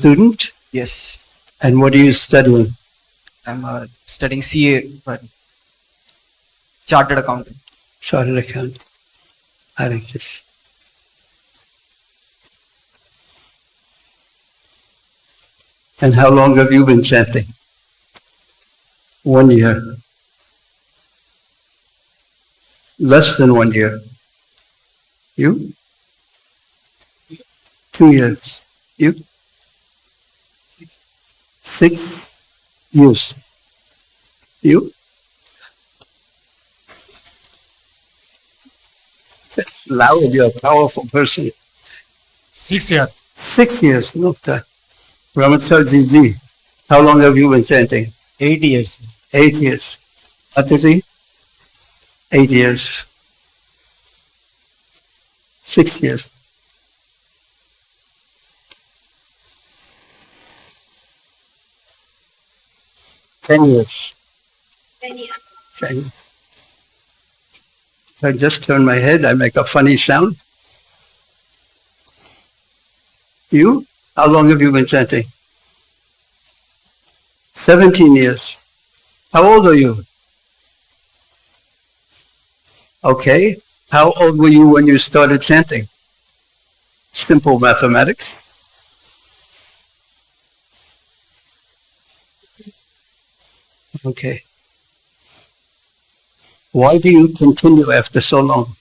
student? Yes. And what are you studying? I'm studying CA, but Chartered Accountant. Chartered account. I like this. And how long have you been chanting? 1 year. Less than 1 year. You? 2 years. You? 6 years. You? Loud, you're a powerful person. 6 years. 6 years, no time. Ramacharji ji, how long have you been chanting? 8 years. 8 years. Ataji? 8 years. 6 years. Ten years. 10 years. 10 years. If I just turn my head, I make a funny sound. You? How long have you been chanting? 17 years. How old are you? Okay. How old were you when you started chanting? Simple mathematics. Okay. Why do you continue after so long?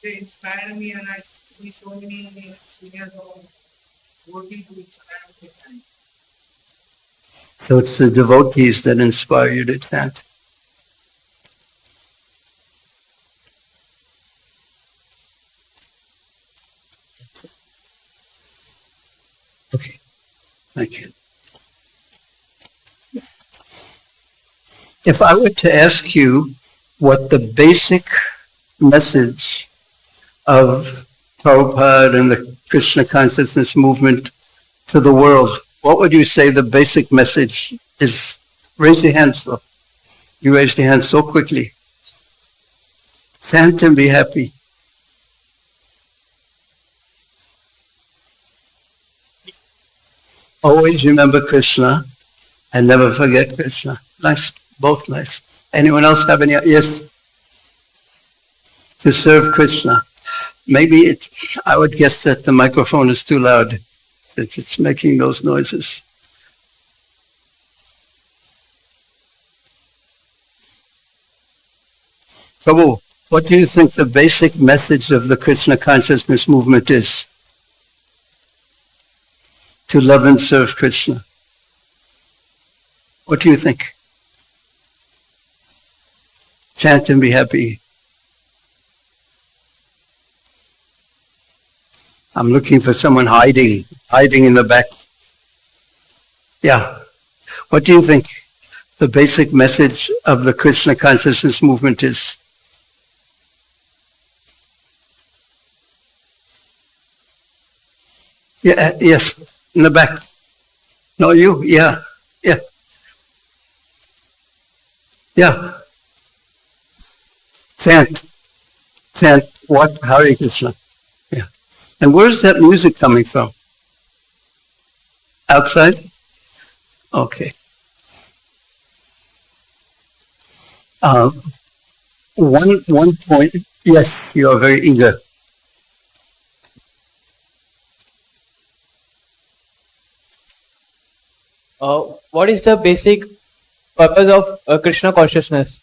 They inspire me, and I see so many seniors working to inspire me. So it's the devotees that inspire you to chant. Okay, thank you. If I were to ask you what the basic message of Prabhupada and the Krishna consciousness movement to the world, what would you say the basic message is? Raise your hands though. You raised your hand so quickly. Chant and be happy. Always remember Krishna and never forget Krishna. Nice, both nice. Anyone else have any? Yes. To serve Krishna. Maybe I would guess that the microphone is too loud, that it's making those noises. Prabhu, what do you think the basic message of the Krishna consciousness movement is? To love and serve Krishna. What do you think? Chant and be happy. I'm looking for someone hiding in the back. Yeah. What do you think the basic message of the Krishna consciousness movement is? Yeah, yes, in the back. No, you? Yeah, yeah. Yeah. Chant. Chant what? Hare Krishna. Yeah. And where's that music coming from? Outside? Okay. One point. Yes, you are very eager. What is the basic purpose of Krishna consciousness?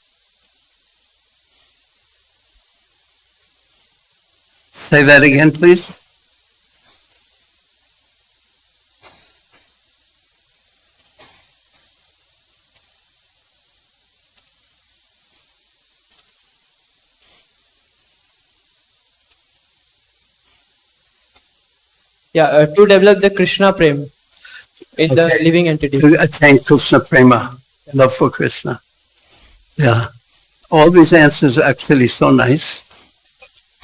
Say that again, please. Yeah, to develop the Krishna Prem in the living entity. To attain Krishna Prema, love for Krishna. Yeah. All these answers are actually so nice.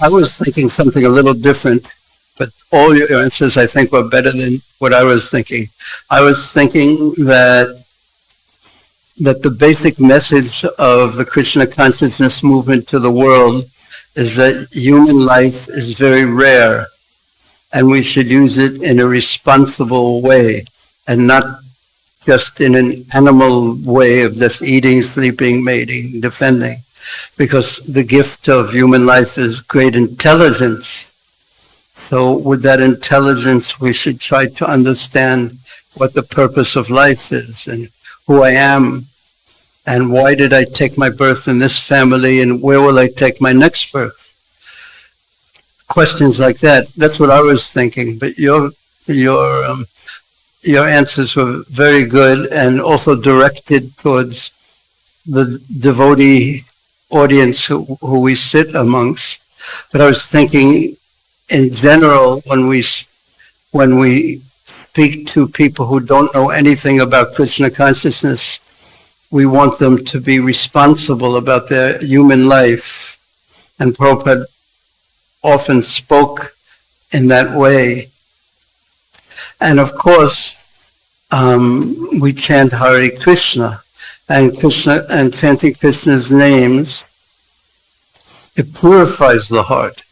I was thinking something a little different, but all your answers I think were better than what I was thinking. I was thinking that the basic message of the Krishna consciousness movement to the world is that human life is very rare, and we should use it in a responsible way, and not just in an animal way of just eating, sleeping, mating, defending. Because the gift of human life is great intelligence. So with that intelligence, we should try to understand what the purpose of life is and who I am and why did I take my birth in this family and where will I take my next birth? Questions like that. That's what I was thinking. But your answers were very good and also directed towards the devotee audience who we sit amongst. But I was thinking, in general, when we speak to people who don't know anything about Krishna consciousness, we want them to be responsible about their human life. And Prabhupada often spoke in that way. And of course, we chant Hare Krishna, and chanting Krishna's names, it purifies the heart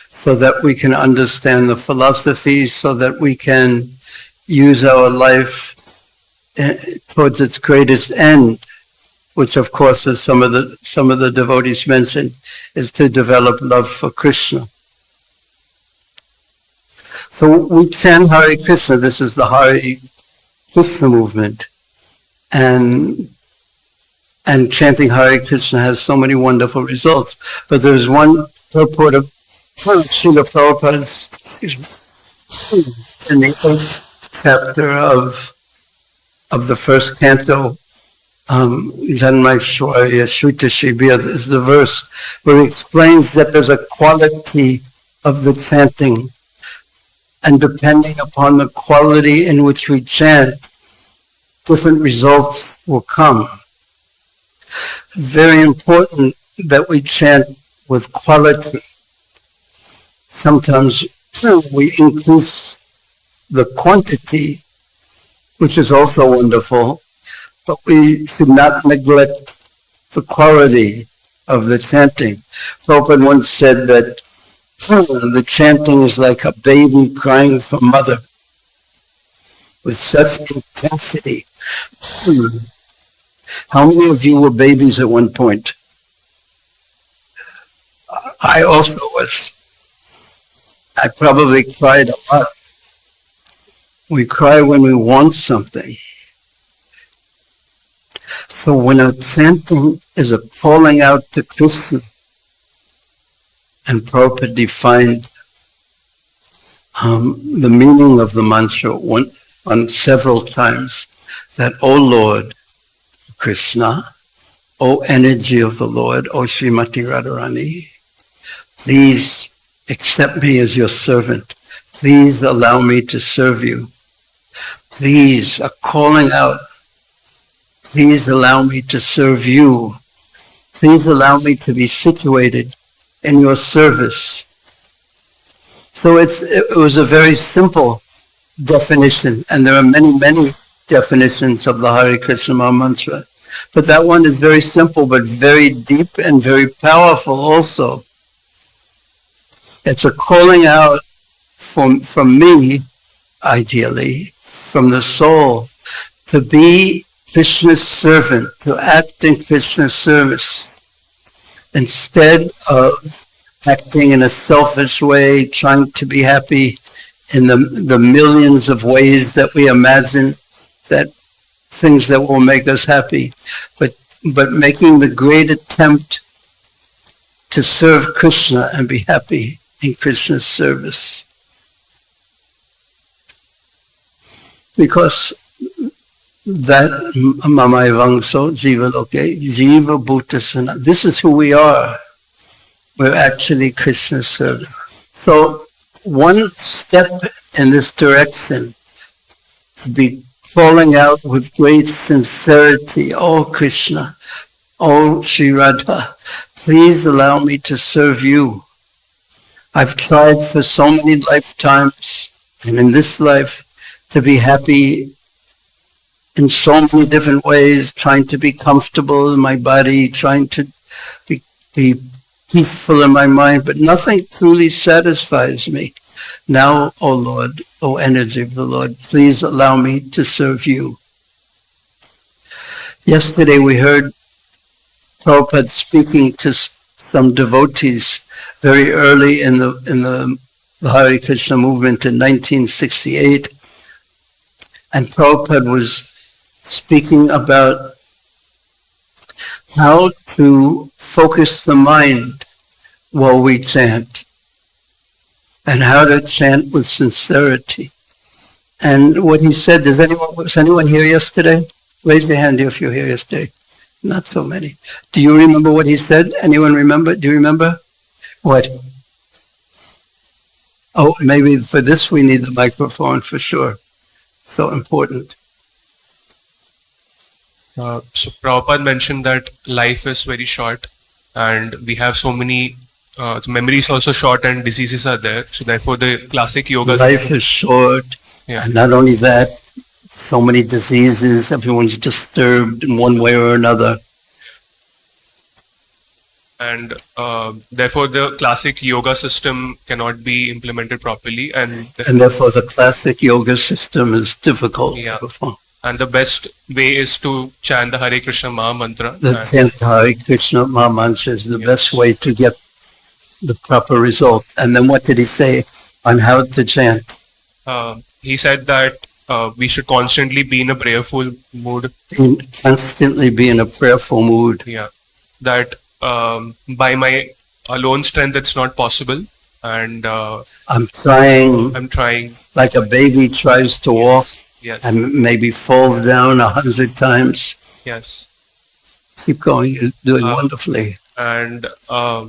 so that we can understand the philosophy, so that we can use our life towards its greatest end, which of course, as some of the devotees mentioned, is to develop love for Krishna. So we chant Hare Krishna. This is the Hare Krishna movement, and chanting Hare Krishna has so many wonderful results. But there's one purport of Srila Prabhupada's in the 8th chapter of the first canto, Janmaishwarya Shruta Shibir, is the verse where he explains that there's a quality of the chanting, and depending upon the quality in which we chant, different results will come. Very important that we chant with quality. Sometimes we increase the quantity, which is also wonderful, but we should not neglect the quality of the chanting. Prabhupada once said that the chanting is like a baby crying for mother with such intensity. How many of you were babies at one point? I also was. I probably cried a lot. We cry when we want something. So when our chanting is a calling out to Krishna, and Prabhupada defined the meaning of the mantra on several times, that, O Lord Krishna, O energy of the Lord, O Srimati Radharani, please accept me as your servant. Please allow me to serve you. Please, a calling out, please allow me to serve you. Please allow me to be situated in your service. So it was a very simple definition, and there are many, many definitions of the Hare Krishna Maha Mantra. But that one is very simple, but very deep and very powerful also. It's a calling out from me, ideally, from the soul, to be Krishna's servant, to act in Krishna's service, instead of acting in a selfish way, trying to be happy in the millions of ways that we imagine that things that will make us happy, but making the great attempt to serve Krishna and be happy in Krishna's service. Because that mamai vangso jiva loke jiva bhutasana, this is who we are. We're actually Krishna's servant. So one step in this direction, to be calling out with great sincerity, "Oh Krishna, oh Sri Radha, please allow me to serve you. I've tried for so many lifetimes, and in this life, to be happy in so many different ways, trying to be comfortable in my body, trying to be peaceful in my mind, but nothing truly satisfies me. Now, O Lord, O energy of the Lord, please allow me to serve you. Yesterday we heard Prabhupada speaking to some devotees very early in the Hare Krishna movement in 1968. And Prabhupada was speaking about how to focus the mind while we chant, and how to chant with sincerity. And what he said, was anyone here yesterday? Raise your hand if you were here yesterday. Not so many. Do you remember what he said? Anyone remember? Do you remember? What? Oh, maybe for this we need the microphone for sure. So important. So Prabhupada mentioned that life is very short and we have so many, the memory is also short and diseases are there. So therefore the classic yoga... Life is short. Yeah. And not only that, so many diseases, everyone's disturbed in one way or another. And therefore the classic yoga system cannot be implemented properly. And therefore the classic yoga system is difficult to perform. And the best way is to chant the Hare Krishna Maha Mantra. The chant Hare Krishna Maha Mantra is the best way to get the proper result. And then what did he say on how to chant? He said that we should constantly be in a prayerful mood. Constantly be in a prayerful mood. Yeah. That by my alone strength it's not possible. And I'm trying. Like a baby tries to walk. Yes. And maybe falls down 100 times. Yes. Keep going. You're doing wonderfully. And I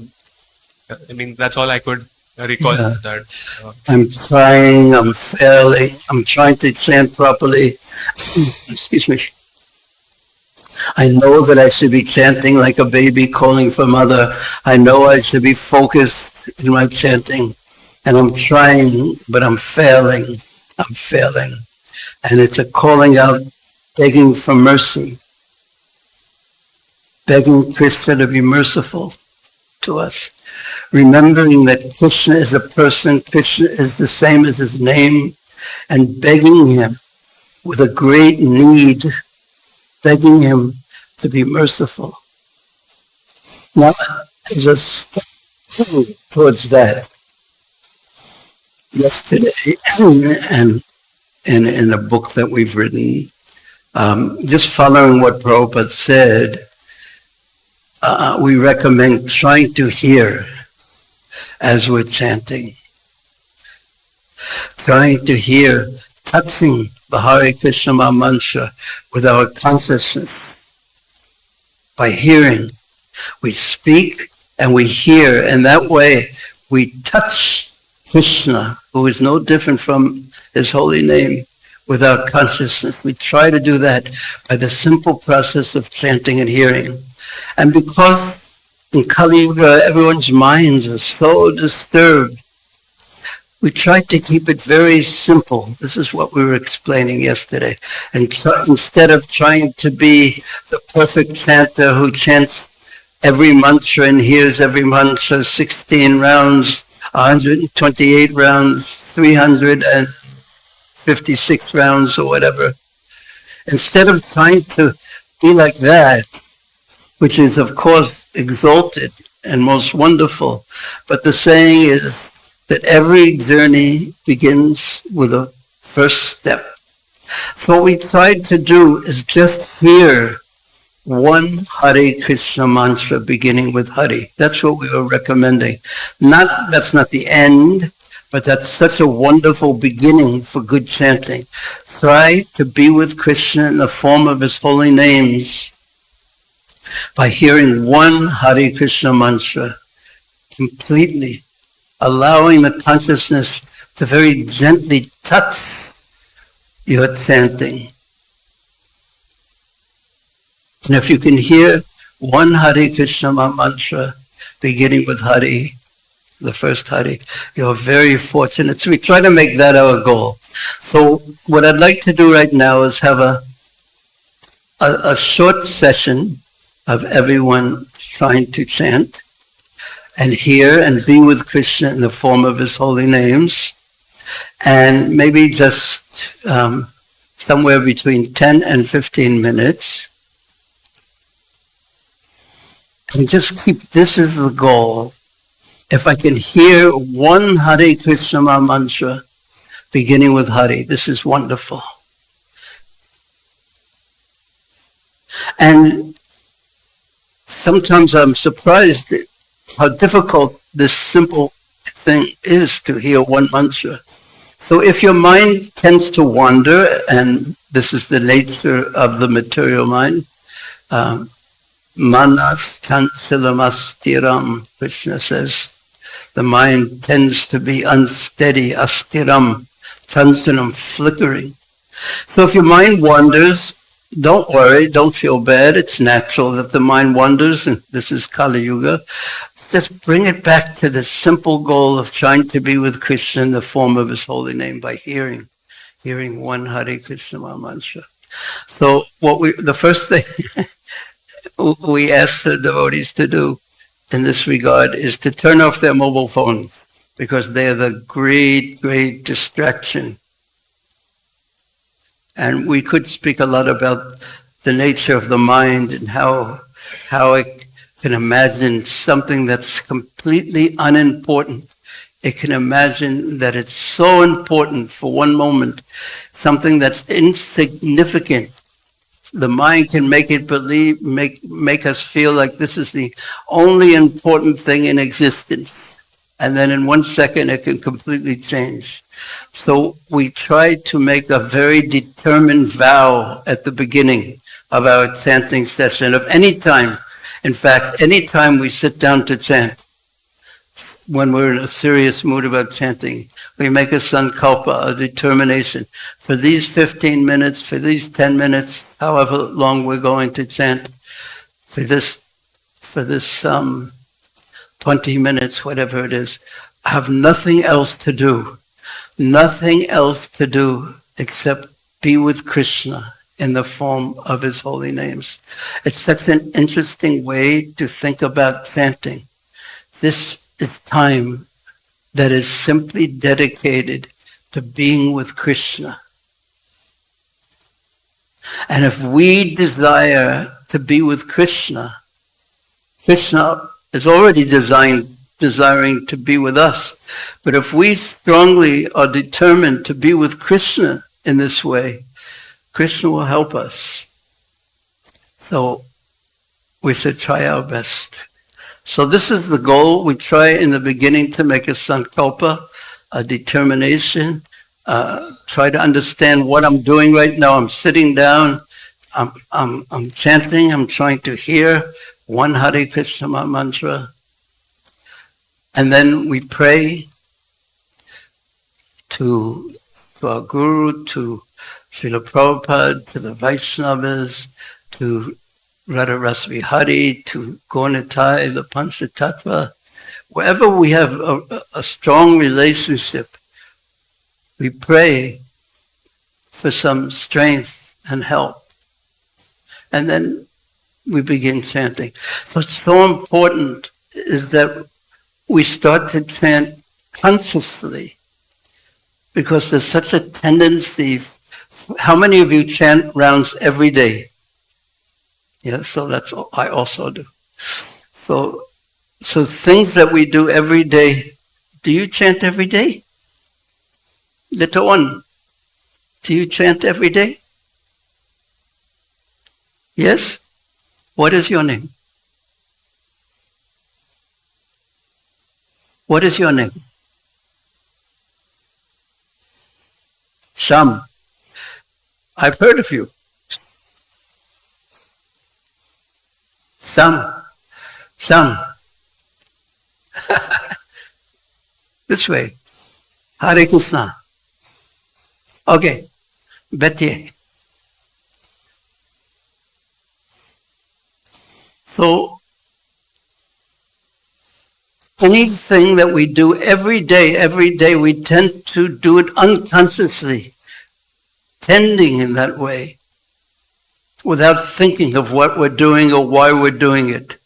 mean, that's all I could recall. That I'm trying. I'm failing. I'm trying to chant properly. Excuse me. I know that I should be chanting like a baby calling for mother. I know I should be focused in my chanting. And I'm trying, but I'm failing. I'm failing. And it's a calling out, begging for mercy, begging Krishna to be merciful to us, remembering that Krishna is a person, Krishna is the same as his name, and begging him with a great need, begging him to be merciful. Now, as a step towards that, yesterday, and in a book that we've written, just following what Prabhupada said, we recommend trying to hear as we're chanting. Trying to hear, touching the Hare Krishna Maha Mantra with our consciousness. By hearing, we speak and we hear, and that way we touch Krishna, who is no different from his holy name, with our consciousness. We try to do that by the simple process of chanting and hearing. And because in Kali Yuga everyone's minds are so disturbed, we try to keep it very simple. This is what we were explaining yesterday. And instead of trying to be the perfect chanter who chants every mantra and hears every mantra 16 rounds, 128 rounds, 356 rounds or whatever. Instead of trying to be like that, which is of course exalted and most wonderful, but the saying is that every journey begins with a first step. So what we tried to do is just hear one Hare Krishna mantra beginning with Hari. That's what we were recommending. That's not the end, but that's such a wonderful beginning for good chanting. Try to be with Krishna in the form of his holy names by hearing one Hare Krishna mantra completely, allowing the consciousness to very gently touch your chanting. And if you can hear one Hare Krishna mantra beginning with Hari, the first Hari, you're very fortunate. So we try to make that our goal. So what I'd like to do right now is have a short session of everyone trying to chant. and hear and be with Krishna in the form of his holy names, and maybe just somewhere between 10 and 15 minutes. And just keep this as the goal. If I can hear one Hare Krishna mantra beginning with Hare, this is wonderful. And sometimes I'm surprised at how difficult this simple thing is to hear one mantra. So if your mind tends to wander, and this is the nature of the material mind, manas chansalamastiram, Krishna says, the mind tends to be unsteady, astiram, chansalam, flickering. So if your mind wanders, don't worry, don't feel bad. It's natural that the mind wanders, and this is Kali Yuga. Just bring it back to the simple goal of trying to be with Krishna in the form of his holy name by hearing one Hare Krishna mantra. So the first thing we ask the devotees to do in this regard is to turn off their mobile phones, because they are the great, great distraction. And we could speak a lot about the nature of the mind and how it can imagine something that's completely unimportant. It can imagine that it's so important for one moment, something that's insignificant. The mind can make it believe, make us feel like this is the only important thing in existence. And then in 1 second, it can completely change. So we try to make a very determined vow at the beginning of our chanting session of any time. In fact, any time we sit down to chant, when we're in a serious mood about chanting, we make a sankalpa, a determination. For these 15 minutes, for these 10 minutes, however long we're going to chant, for this 20 minutes, whatever it is, I have nothing else to do. Nothing else to do except be with Krishna in the form of his holy names. It's such an interesting way to think about chanting. This is time that is simply dedicated to being with Krishna. And if we desire to be with Krishna, Krishna is already desiring to be with us. But if we strongly are determined to be with Krishna in this way, Krishna will help us. So we should try our best. So this is the goal. We try in the beginning to make a sankalpa, a determination, try to understand what I'm doing right now. I'm sitting down, I'm chanting, I'm trying to hear one Hare Krishna mantra. And then we pray to our Guru, to Srila Prabhupada, to the Vaishnavas, to Radha Rasvi Hari, to Gaurnitai, the Panchatattva. Wherever we have a strong relationship, we pray for some strength and help. And then we begin chanting. What's so important is that we start to chant consciously, because there's such a tendency. How many of you chant rounds every day? Yeah, so that's what I also do. So things that we do every day. Do you chant every day? Little one, do you chant every day? Yes? What is your name? What is your name? Sham. I've heard of you. Sham. This way. Hare Krishna. Okay. Betty. So, anything that we do every day, we tend to do it unconsciously, tending in that way, without thinking of what we're doing or why we're doing it.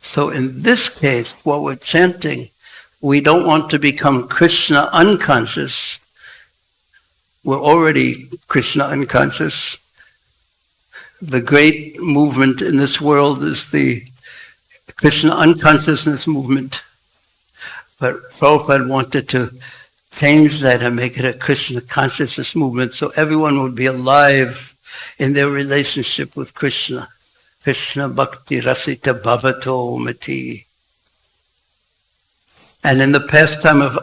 So in this case, what we're chanting, we don't want to become Krishna unconscious. We're already Krishna unconscious. The great movement in this world is the Krishna unconsciousness movement. But Prabhupada wanted to change that and make it a Krishna consciousness movement so everyone would be alive in their relationship with Krishna. Krishna Bhakti Rasita Bhavato Mati. And in the pastime of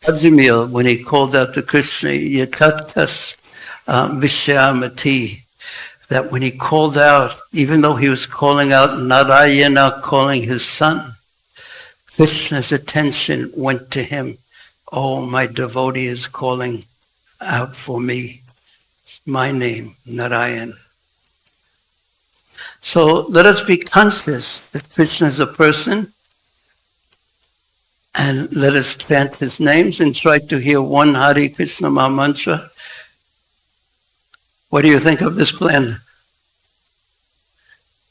Ajamil, when he called out to Krishna, Yatatas Vishyamati, that when he called out, even though he was calling out Narayana, calling his son, Krishna's attention went to him. Oh, my devotee is calling out for me. My name, Narayan. So let us be conscious that Krishna is a person, and let us chant his names and try to hear one Hare Krishna Maha Mantra. What do you think of this plan?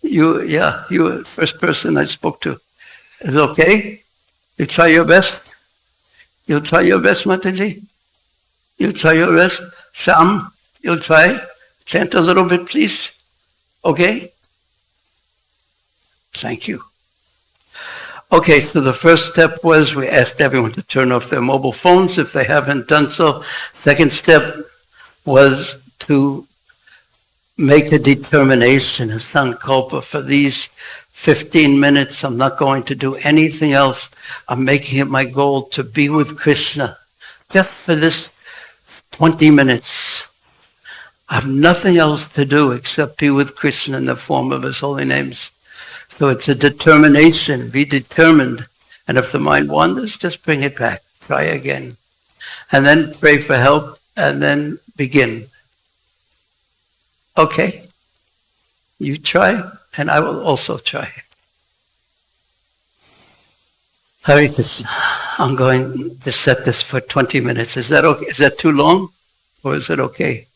You were the first person I spoke to. Is it okay? You try your best? You'll try your best, Mataji? You'll try your best? Sam, you'll try? Chant a little bit, please. Okay? Thank you. Okay, so the first step was we asked everyone to turn off their mobile phones if they haven't done so. Second step was to make a determination, a sankalpa, for these 15 minutes. I'm not going to do anything else. I'm making it my goal to be with Krishna just for this 20 minutes. I have nothing else to do except be with Krishna in the form of his holy names. So it's a determination. Be determined. And if the mind wanders, just bring it back. Try again. And then pray for help and then begin. Okay? You try, and I will also try. Hare Krishna. I'm going to set this for 20 minutes. Is that okay? Is that too long? Or is it okay?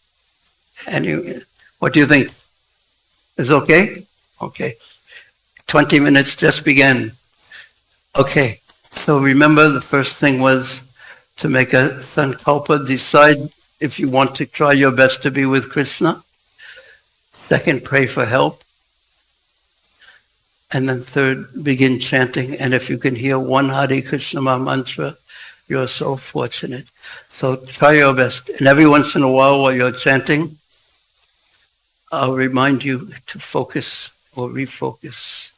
What do you think? Is it okay? Okay. 20 minutes just began. Okay. So remember, the first thing was to make a sankalpa, decide if you want to try your best to be with Krishna. Second, pray for help. And then third, begin chanting. And if you can hear one Hare Krishna Maha Mantra, you're so fortunate. So try your best. And every once in a while you're chanting, I'll remind you to focus or refocus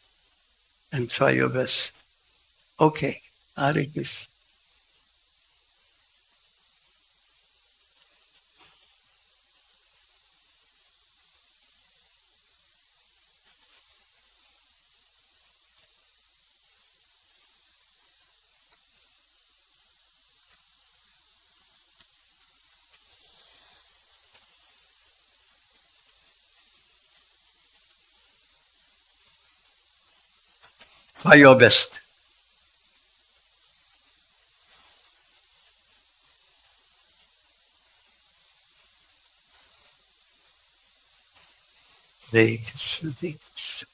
and try your best. Okay. Hare Krishna. Try your best. Hare Krishna, Hare Krishna.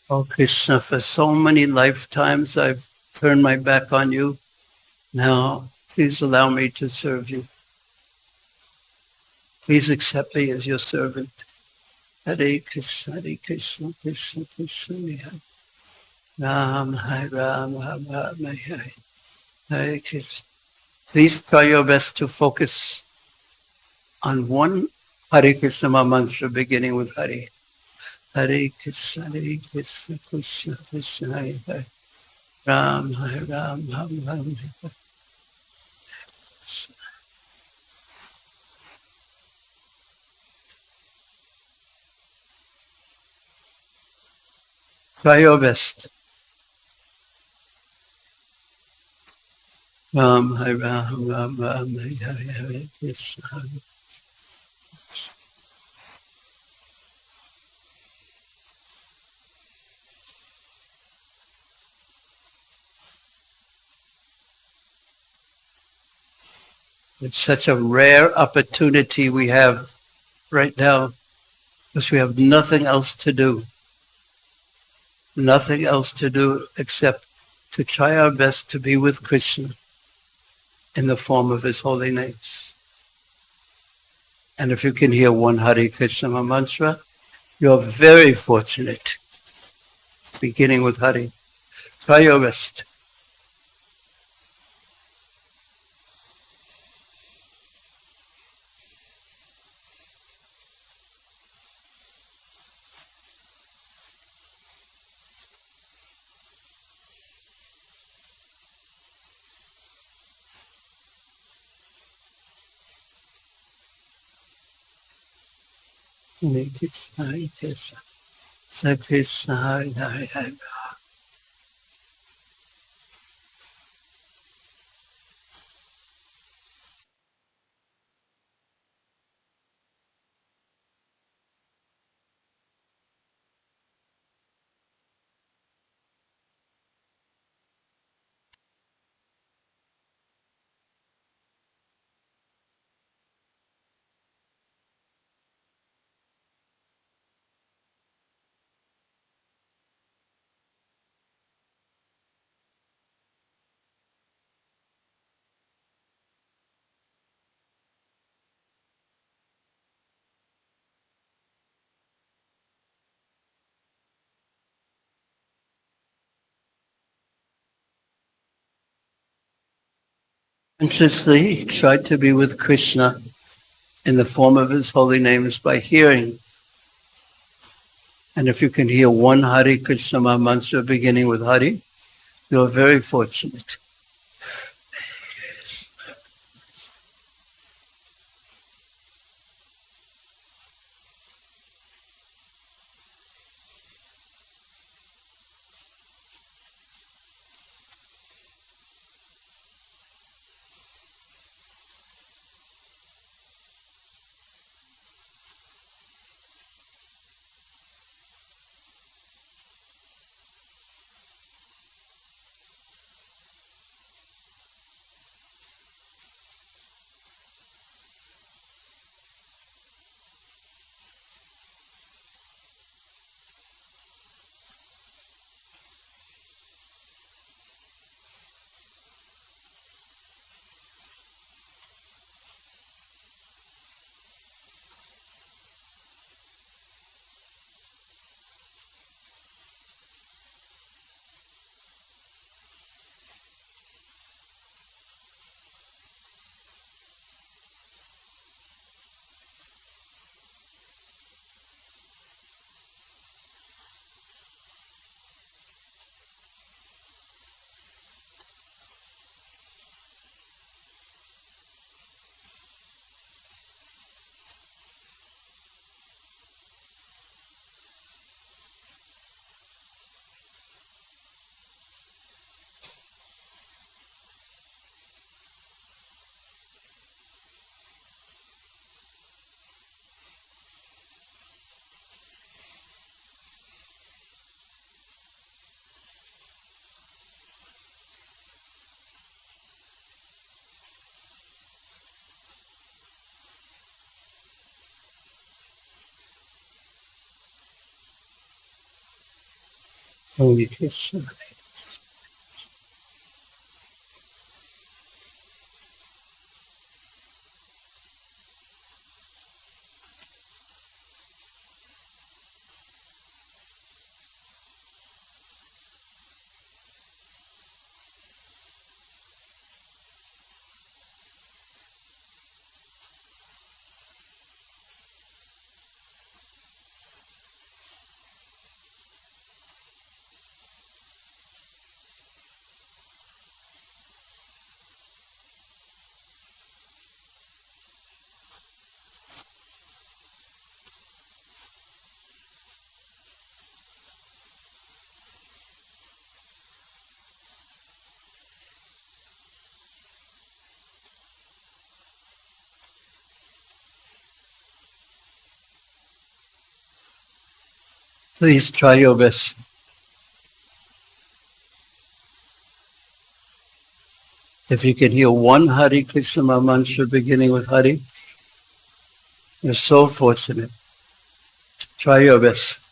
Oh Krishna, for so many lifetimes I've turned my back on you. Now, please allow me to serve you. Please accept me as your servant. Hare Krishna, Krishna Krishna, Hare Ram, Hare Ram, Ram Ram, Hare Hare Krishna. Please try your best to focus on one Hare Krishna mantra beginning with Hare. Hare Krishna, Krishna Krishna, Hare Hare. Ram, Hare Ram, Ram Ram, Hare. Try your best. Hare Ram, Ram Ram, Hare Hare, Hare Krishna. It's such a rare opportunity we have right now because we have nothing else to do. Nothing else to do except to try our best to be with Krishna in the form of his holy names. And if you can hear one Hare Krishna mantra, you're very fortunate, beginning with Hare. Try your best. Hare Krishna, Hare Krishna, Krishna Krishna, Hare Hare, Hare. Consciously try to be with Krishna in the form of his holy names by hearing. And if you can hear one Hare Krishna mantra beginning with Hare, you're very fortunate. Hare Krishna. Please try your best. If you can hear one Hare Krishna mantra beginning with Hare, you're so fortunate. Try your best.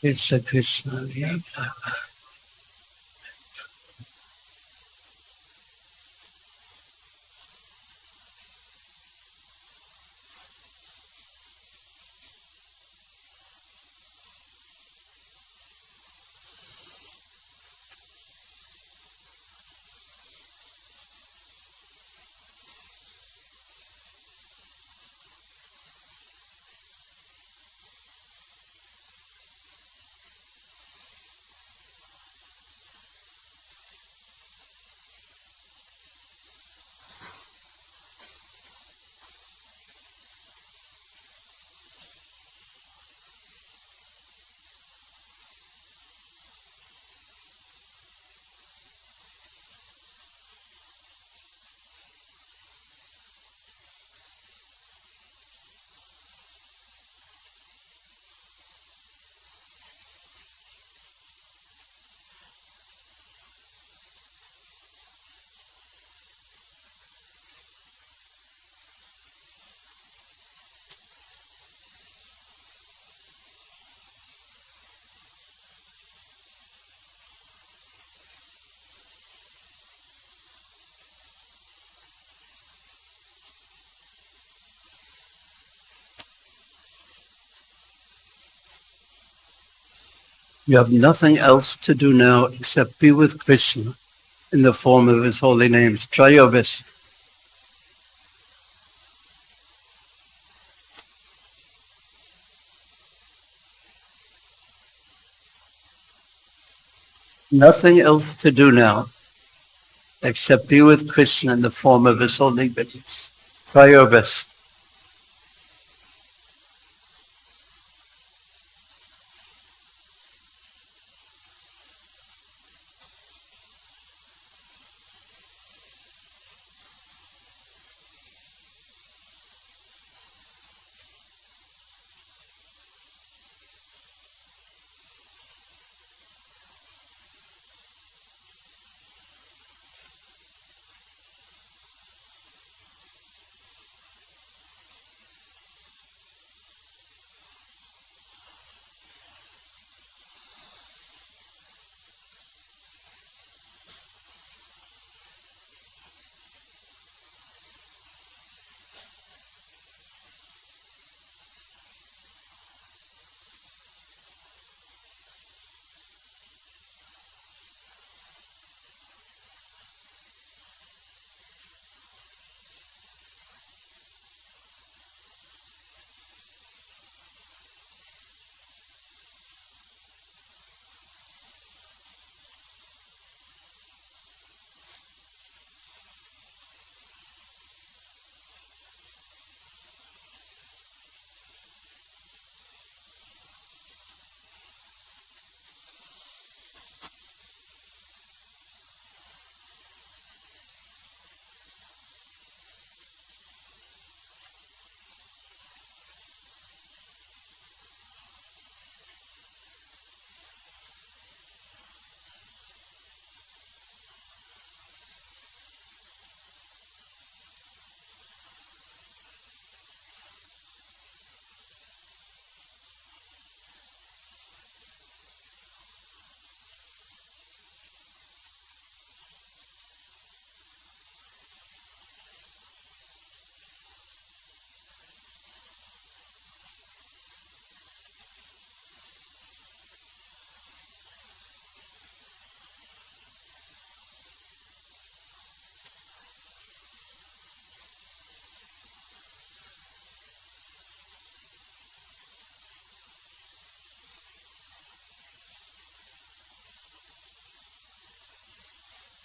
Krishna Krishna. Japa. You have nothing else to do now except be with Krishna in the form of his holy names. Try your best. Nothing else to do now except be with Krishna in the form of his holy names. Try your best.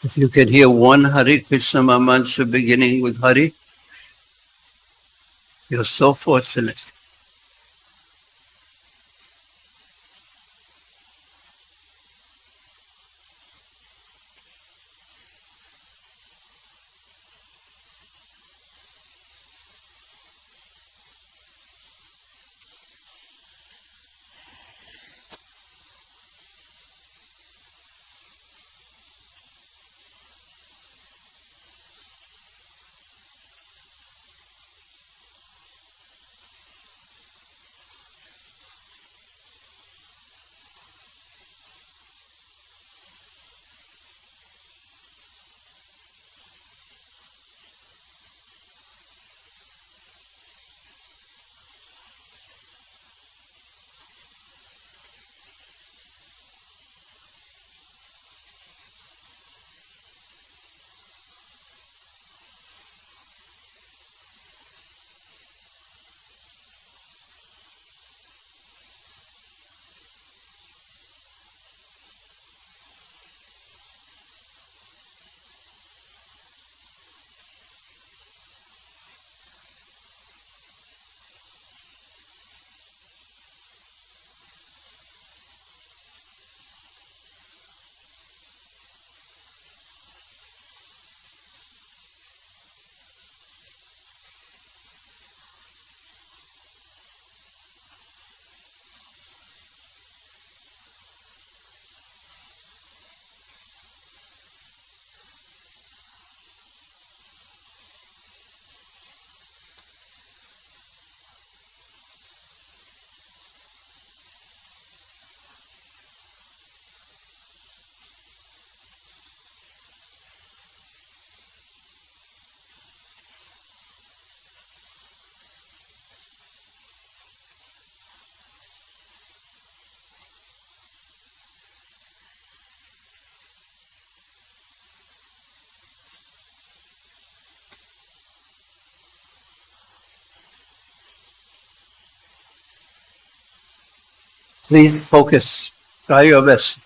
If you can hear one Hare Krishna mantra beginning with Hare, You're so fortunate. Please focus. Try your best.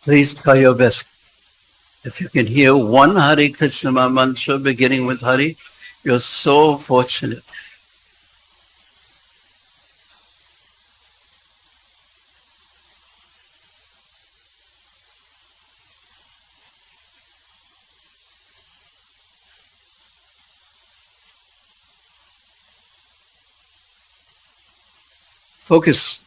Please try your best. If you can hear one Hare Krishna mantra beginning with Hari, you're so fortunate. Focus.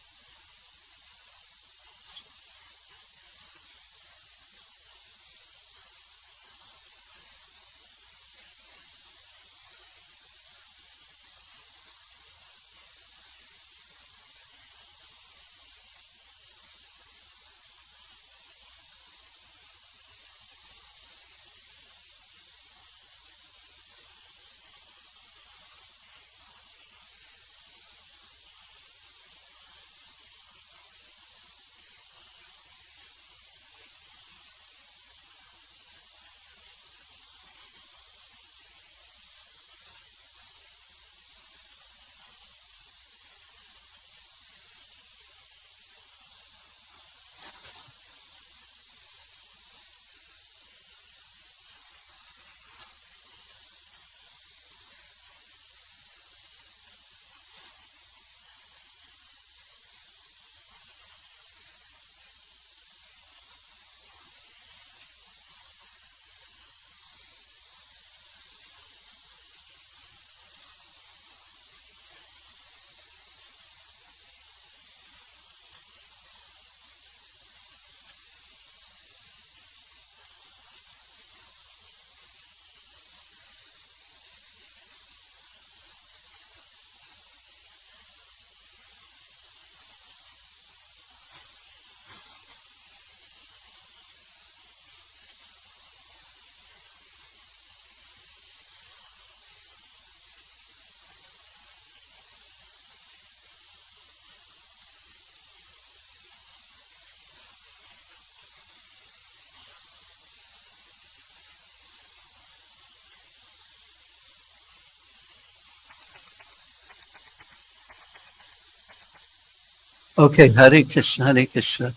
Okay, Hare Krishna, Hare Krishna.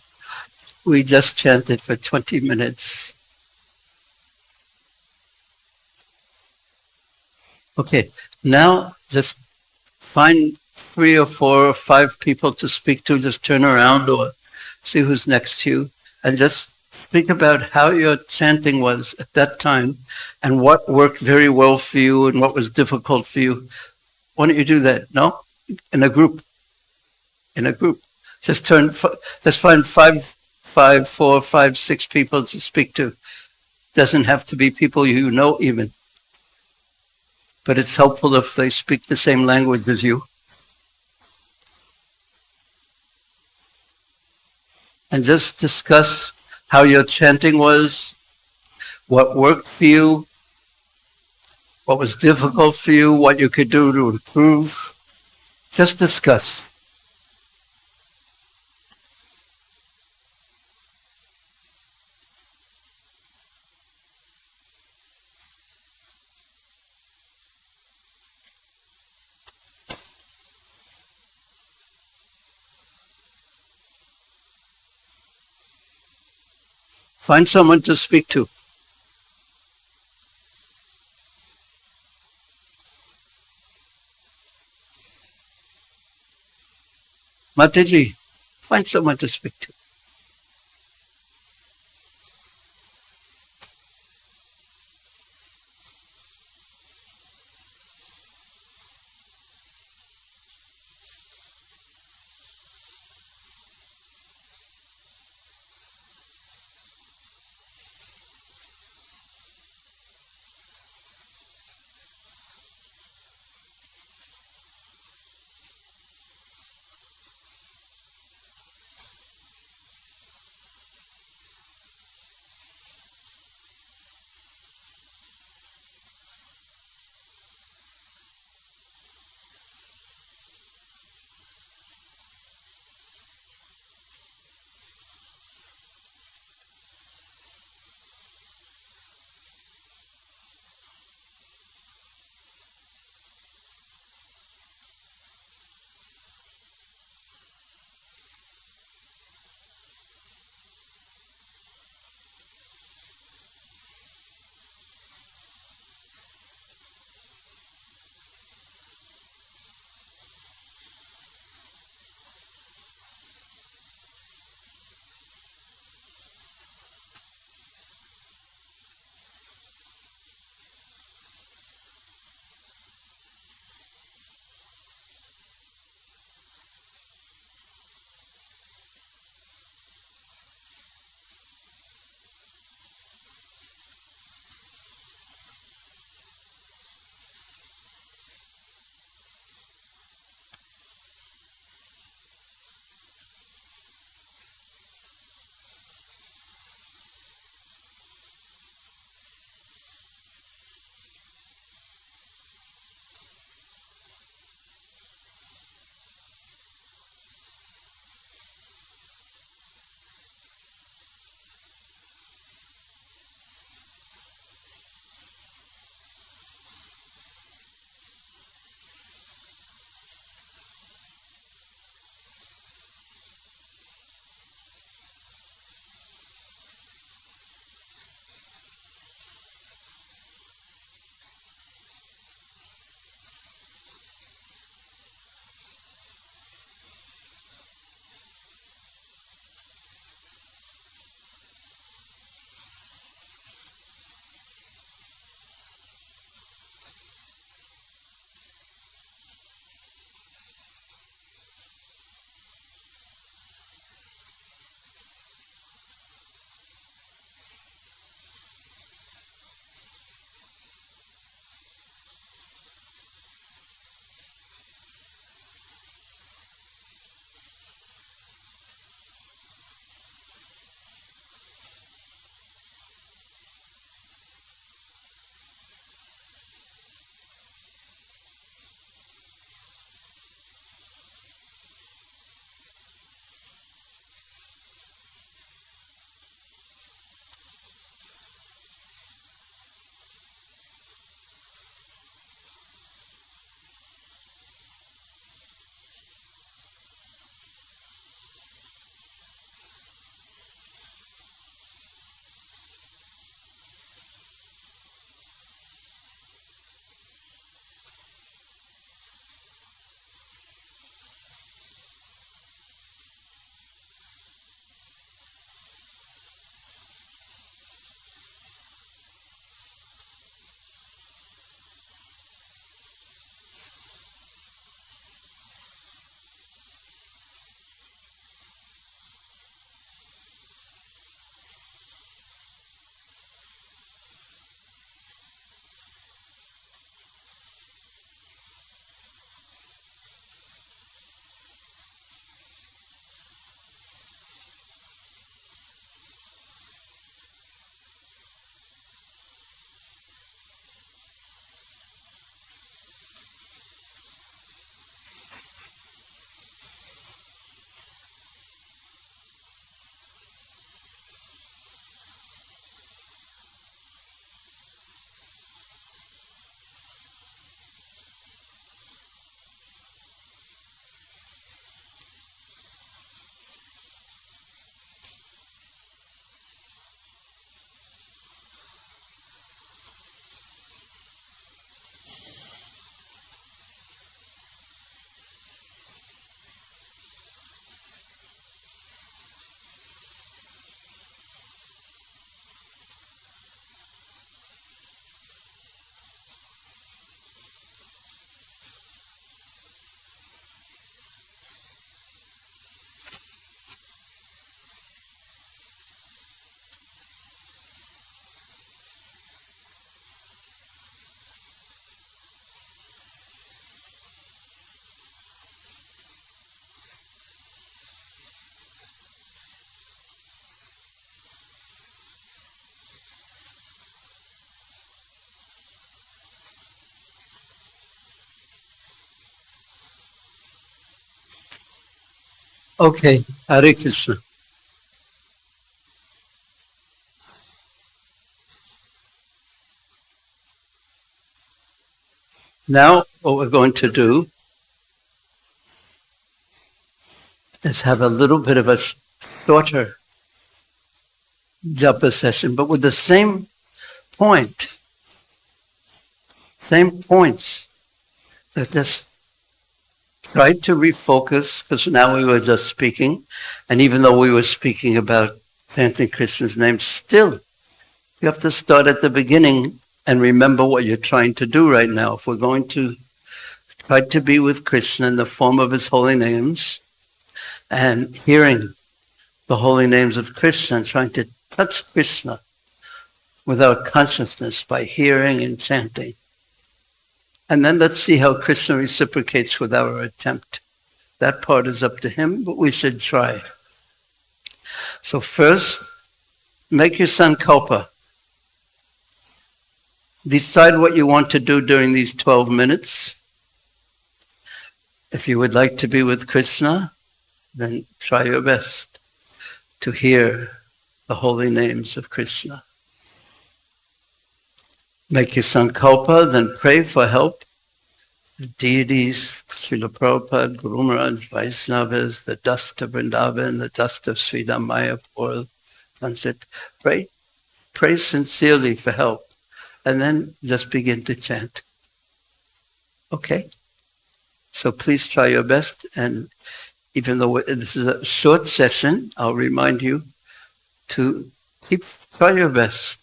We just chanted for 20 minutes. Okay, now just find 3 or 4 or 5 people to speak to. Just turn around or see who's next to you and just speak about how your chanting was at that time and what worked very well for you and what was difficult for you. Why don't you do that? No? In a group. In a group. Just find 4, 5, 6 people to speak to. Doesn't have to be people you know even. But it's helpful if they speak the same language as you. And just discuss how your chanting was, what worked for you, what was difficult for you, what you could do to improve. Just discuss. Find someone to speak to. Mataji, find someone to speak to. Okay, Hare Krishna. Now, what we're going to do is have a little bit of a shorter japa session, but with the same point, same points. That just try to refocus, because now we were just speaking, and even though we were speaking about chanting Krishna's name, still you have to start at the beginning and remember what you're trying to do right now. If we're going to try to be with Krishna in the form of his holy names and hearing the holy names of Krishna and trying to touch Krishna with our consciousness by hearing and chanting. And then let's see how Krishna reciprocates with our attempt. That part is up to him, but we should try. So first, make your sankalpa. Decide what you want to do during these 12 minutes. If you would like to be with Krishna, then try your best to hear the holy names of Krishna. Make your sankalpa, then pray for help. The deities, Srila Prabhupada, Guru Maharaj, Vaisnavas, the dust of Vrindavan, the dust of Sri Mayapur, sunset. Pray sincerely for help. And then just begin to chant. Okay? So please try your best. And even though this is a short session, I'll remind you to try your best.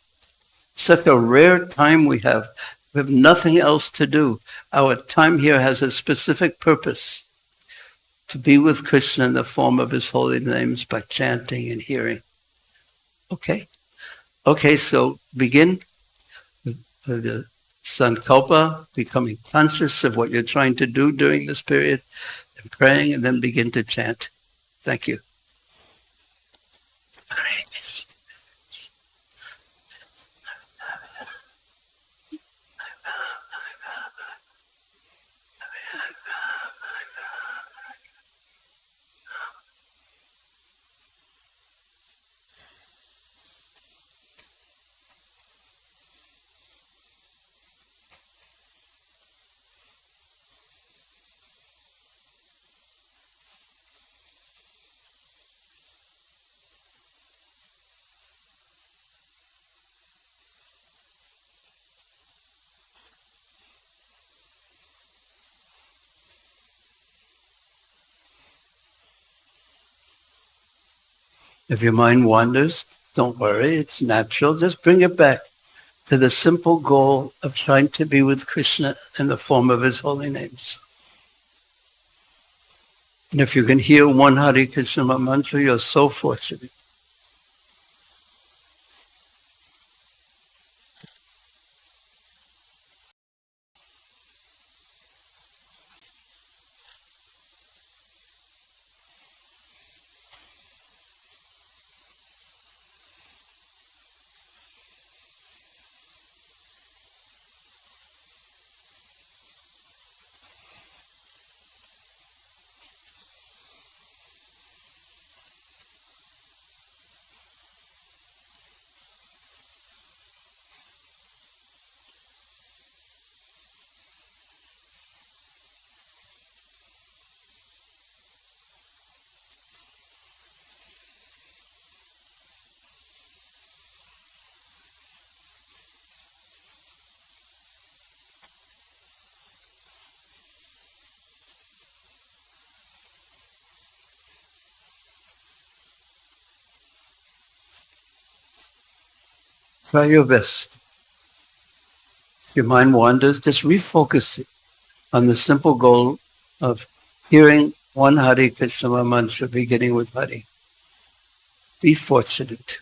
Such a rare time we have. We have nothing else to do. Our time here has a specific purpose, to be with Krishna in the form of his holy names by chanting and hearing. Okay? Okay, so begin with the sankalpa, becoming conscious of what you're trying to do during this period, and praying, and then begin to chant. Thank you. If your mind wanders, don't worry, it's natural. Just bring it back to the simple goal of trying to be with Krishna in the form of his holy names. And if you can hear one Hare Krishna mantra, you're so fortunate. Try your best. If your mind wanders, just refocus it on the simple goal of hearing one Hare Krishna mantra beginning with Hare. Be fortunate.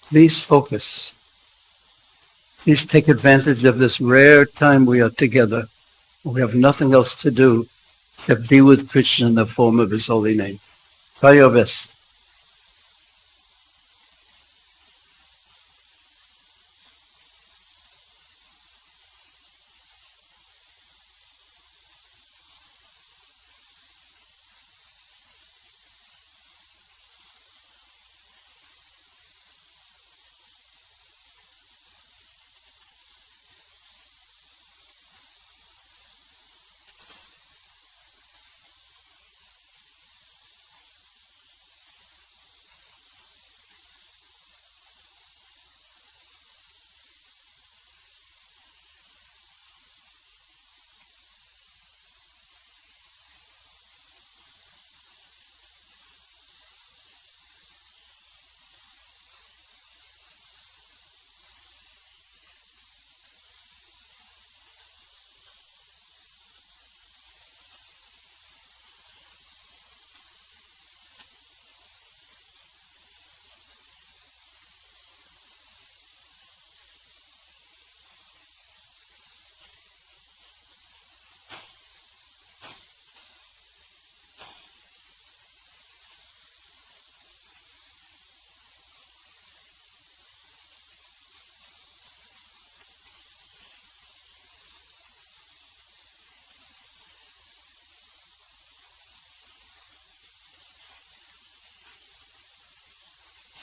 Please focus. Please take advantage of this rare time we are together. We have nothing else to do except be with Krishna in the form of his holy name. Try your best.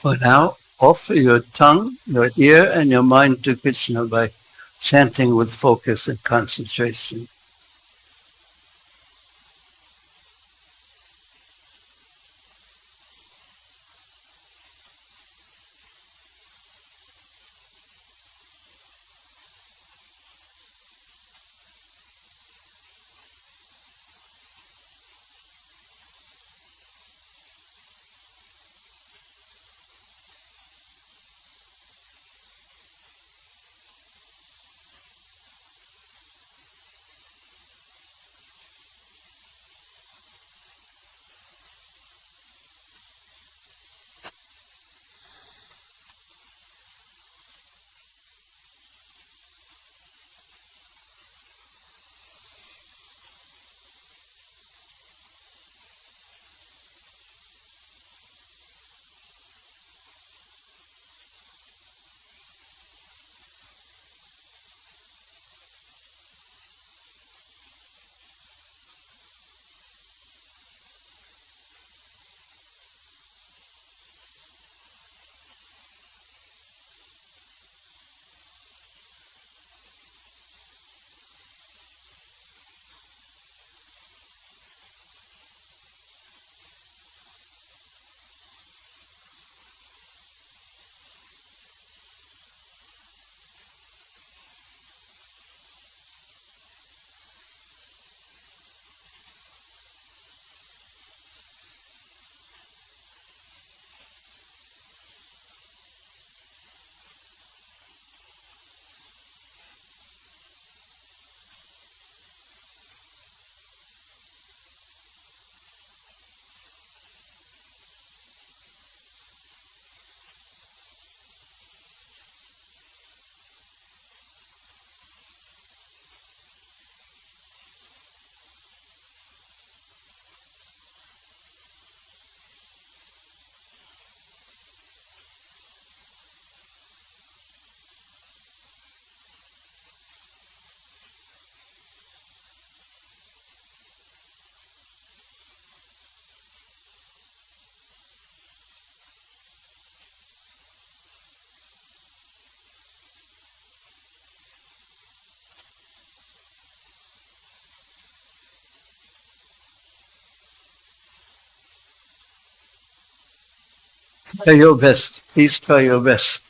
For now, offer your tongue, your ear, and your mind to Krishna by chanting with focus and concentration. Try your best. Please try your best.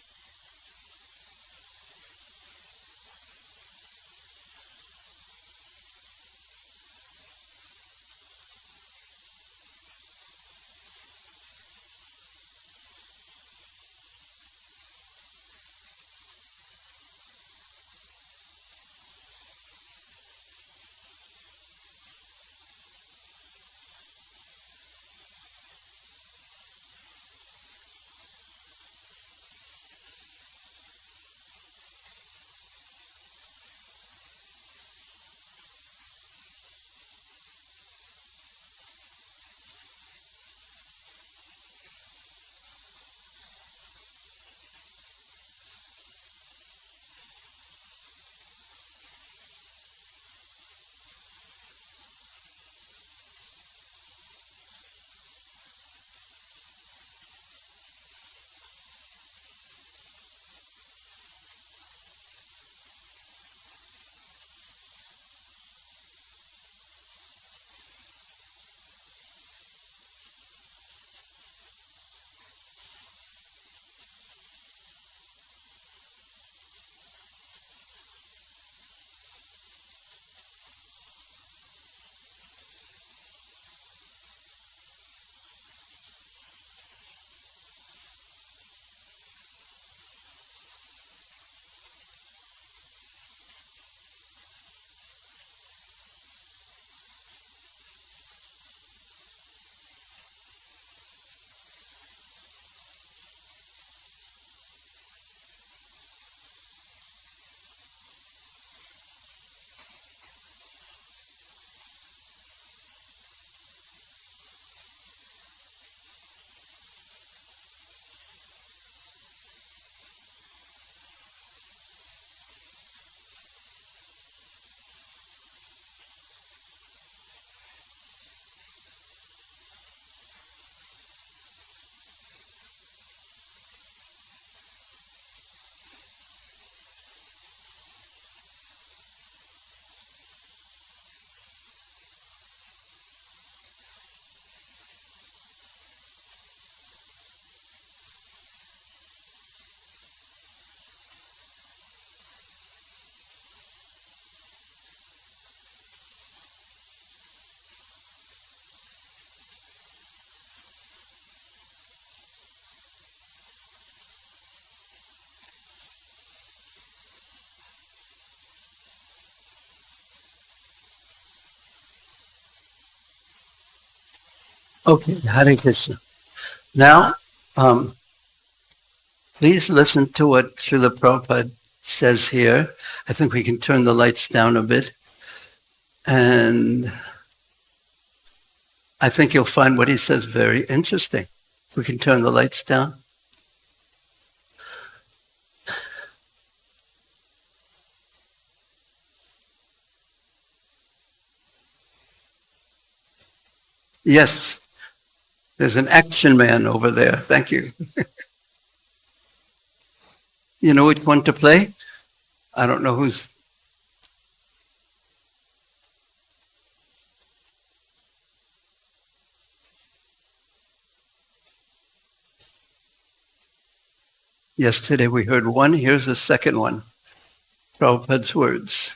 Okay, Hare Krishna. Now, please listen to what Srila Prabhupada says here. I think we can turn the lights down a bit. And I think you'll find what he says very interesting. We can turn the lights down. Yes, there's an action man over there. Thank you. You know which one to play? I don't know who's... Yesterday we heard one, here's the second one. Prabhupada's words.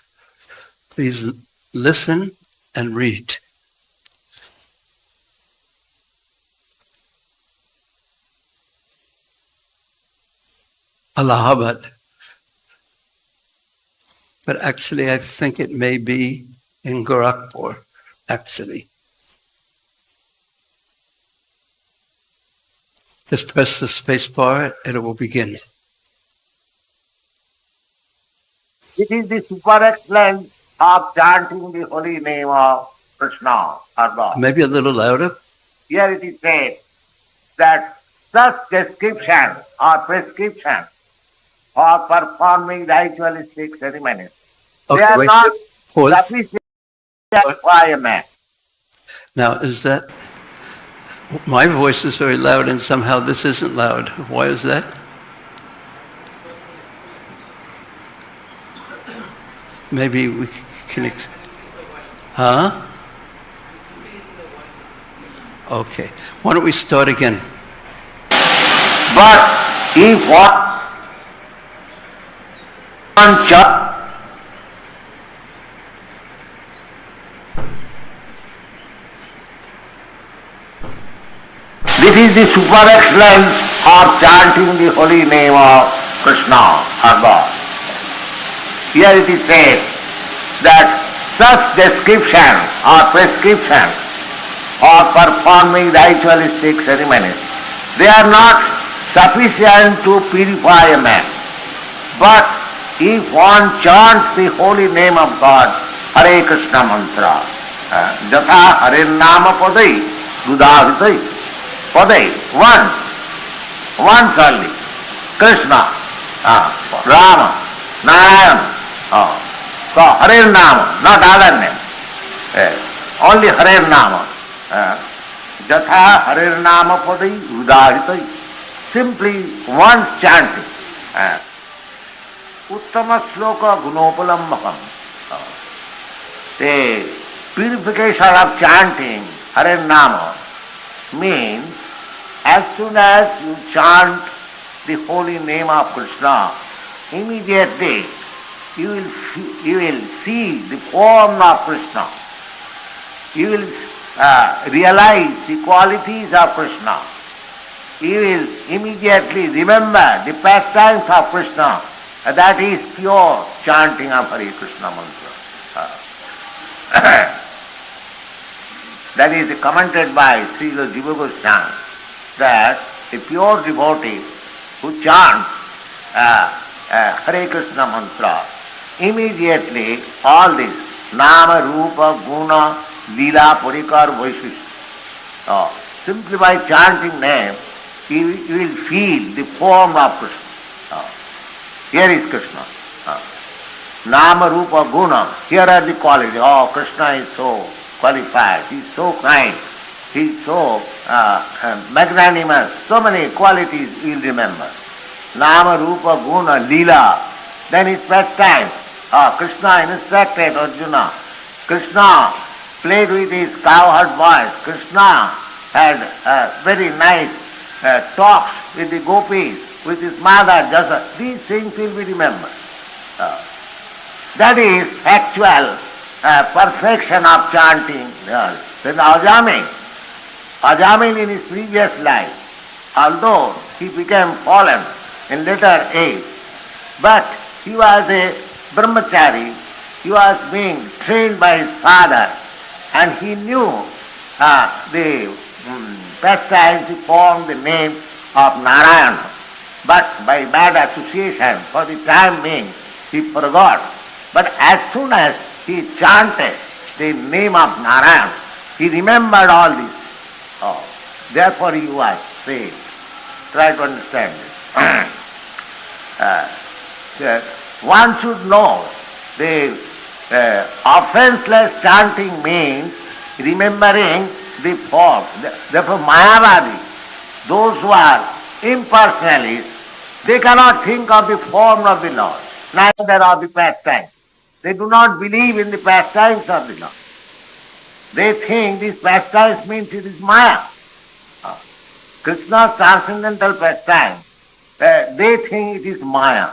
Please listen and read. Allahabad. But actually I think it may be in Gorakhpur, actually. Just press the space bar and it will begin. It is the super excellence of chanting the holy name of Krishna or God. Maybe a little louder. Here it is said that such description or prescription for performing ritualistic ceremonies, they Okay, are wait. not Pause. sufficient for a man. Now, is that... My voice is very loud and somehow this isn't loud. Why is that? Maybe we can... Huh? Okay. Why don't we start again? But if one church this is the super excellence of chanting the holy name of Krishna or God. Here it is said that such description or prescription for performing ritualistic ceremonies, they are not sufficient to purify a man. But if one chants the holy name of God, Hare Krishna mantra, Japa Hare Nama Padai, Dudavitai, Padai, once only, Krishna, Rama, Narayana, so Hare Nama, not other name, only Hare Nama. Jatha Hare Nama Padai Udahitai, simply once chanting. Uttama Sloka Gunopalambakam. The purification of chanting Hare Nama means as soon as you chant the holy name of Krishna, immediately you will see the form of Krishna. You will realize the qualities of Krishna. You will immediately remember the pastimes of Krishna. That is pure chanting of Hare Krishna mantra. That is commented by Srila Jiva Goswami that the pure devotee who chants Hare Krishna mantra, immediately all this Nama, Rupa, Guna, Lila, Parikar, Vaishishta. Simply by chanting name, you will feel the form of Krishna. Here is Krishna. Nama, Rupa, Guna, here are the qualities. Oh, Krishna is so qualified, he is so kind, he is so magnanimous, so many qualities you will remember. Nama, Rupa, Guna, Lila, then his pastime. Krishna instructed Arjuna. Krishna played with his cowherd voice. Krishna had very nice talks with the gopis, with his mother, Jasa. These things will be remembered. That is actual perfection of chanting. Then Ajamin in his previous life, although he became fallen in later age, but he was a brahmachari, he was being trained by his father, and he knew the pastimes he formed the name of Narayana. But by bad association, for the time being, he forgot. But as soon as he chanted the name of Narayana, he remembered all this. Oh, therefore he was saved. Try to understand this. One should know the offenseless chanting means remembering the form. Therefore Mayavadi, those who are impersonalists, they cannot think of the form of the Lord, neither of the pastimes. They do not believe in the pastimes of the Lord. They think these pastimes means it is Maya. Krishna's transcendental pastime, they think it is Maya.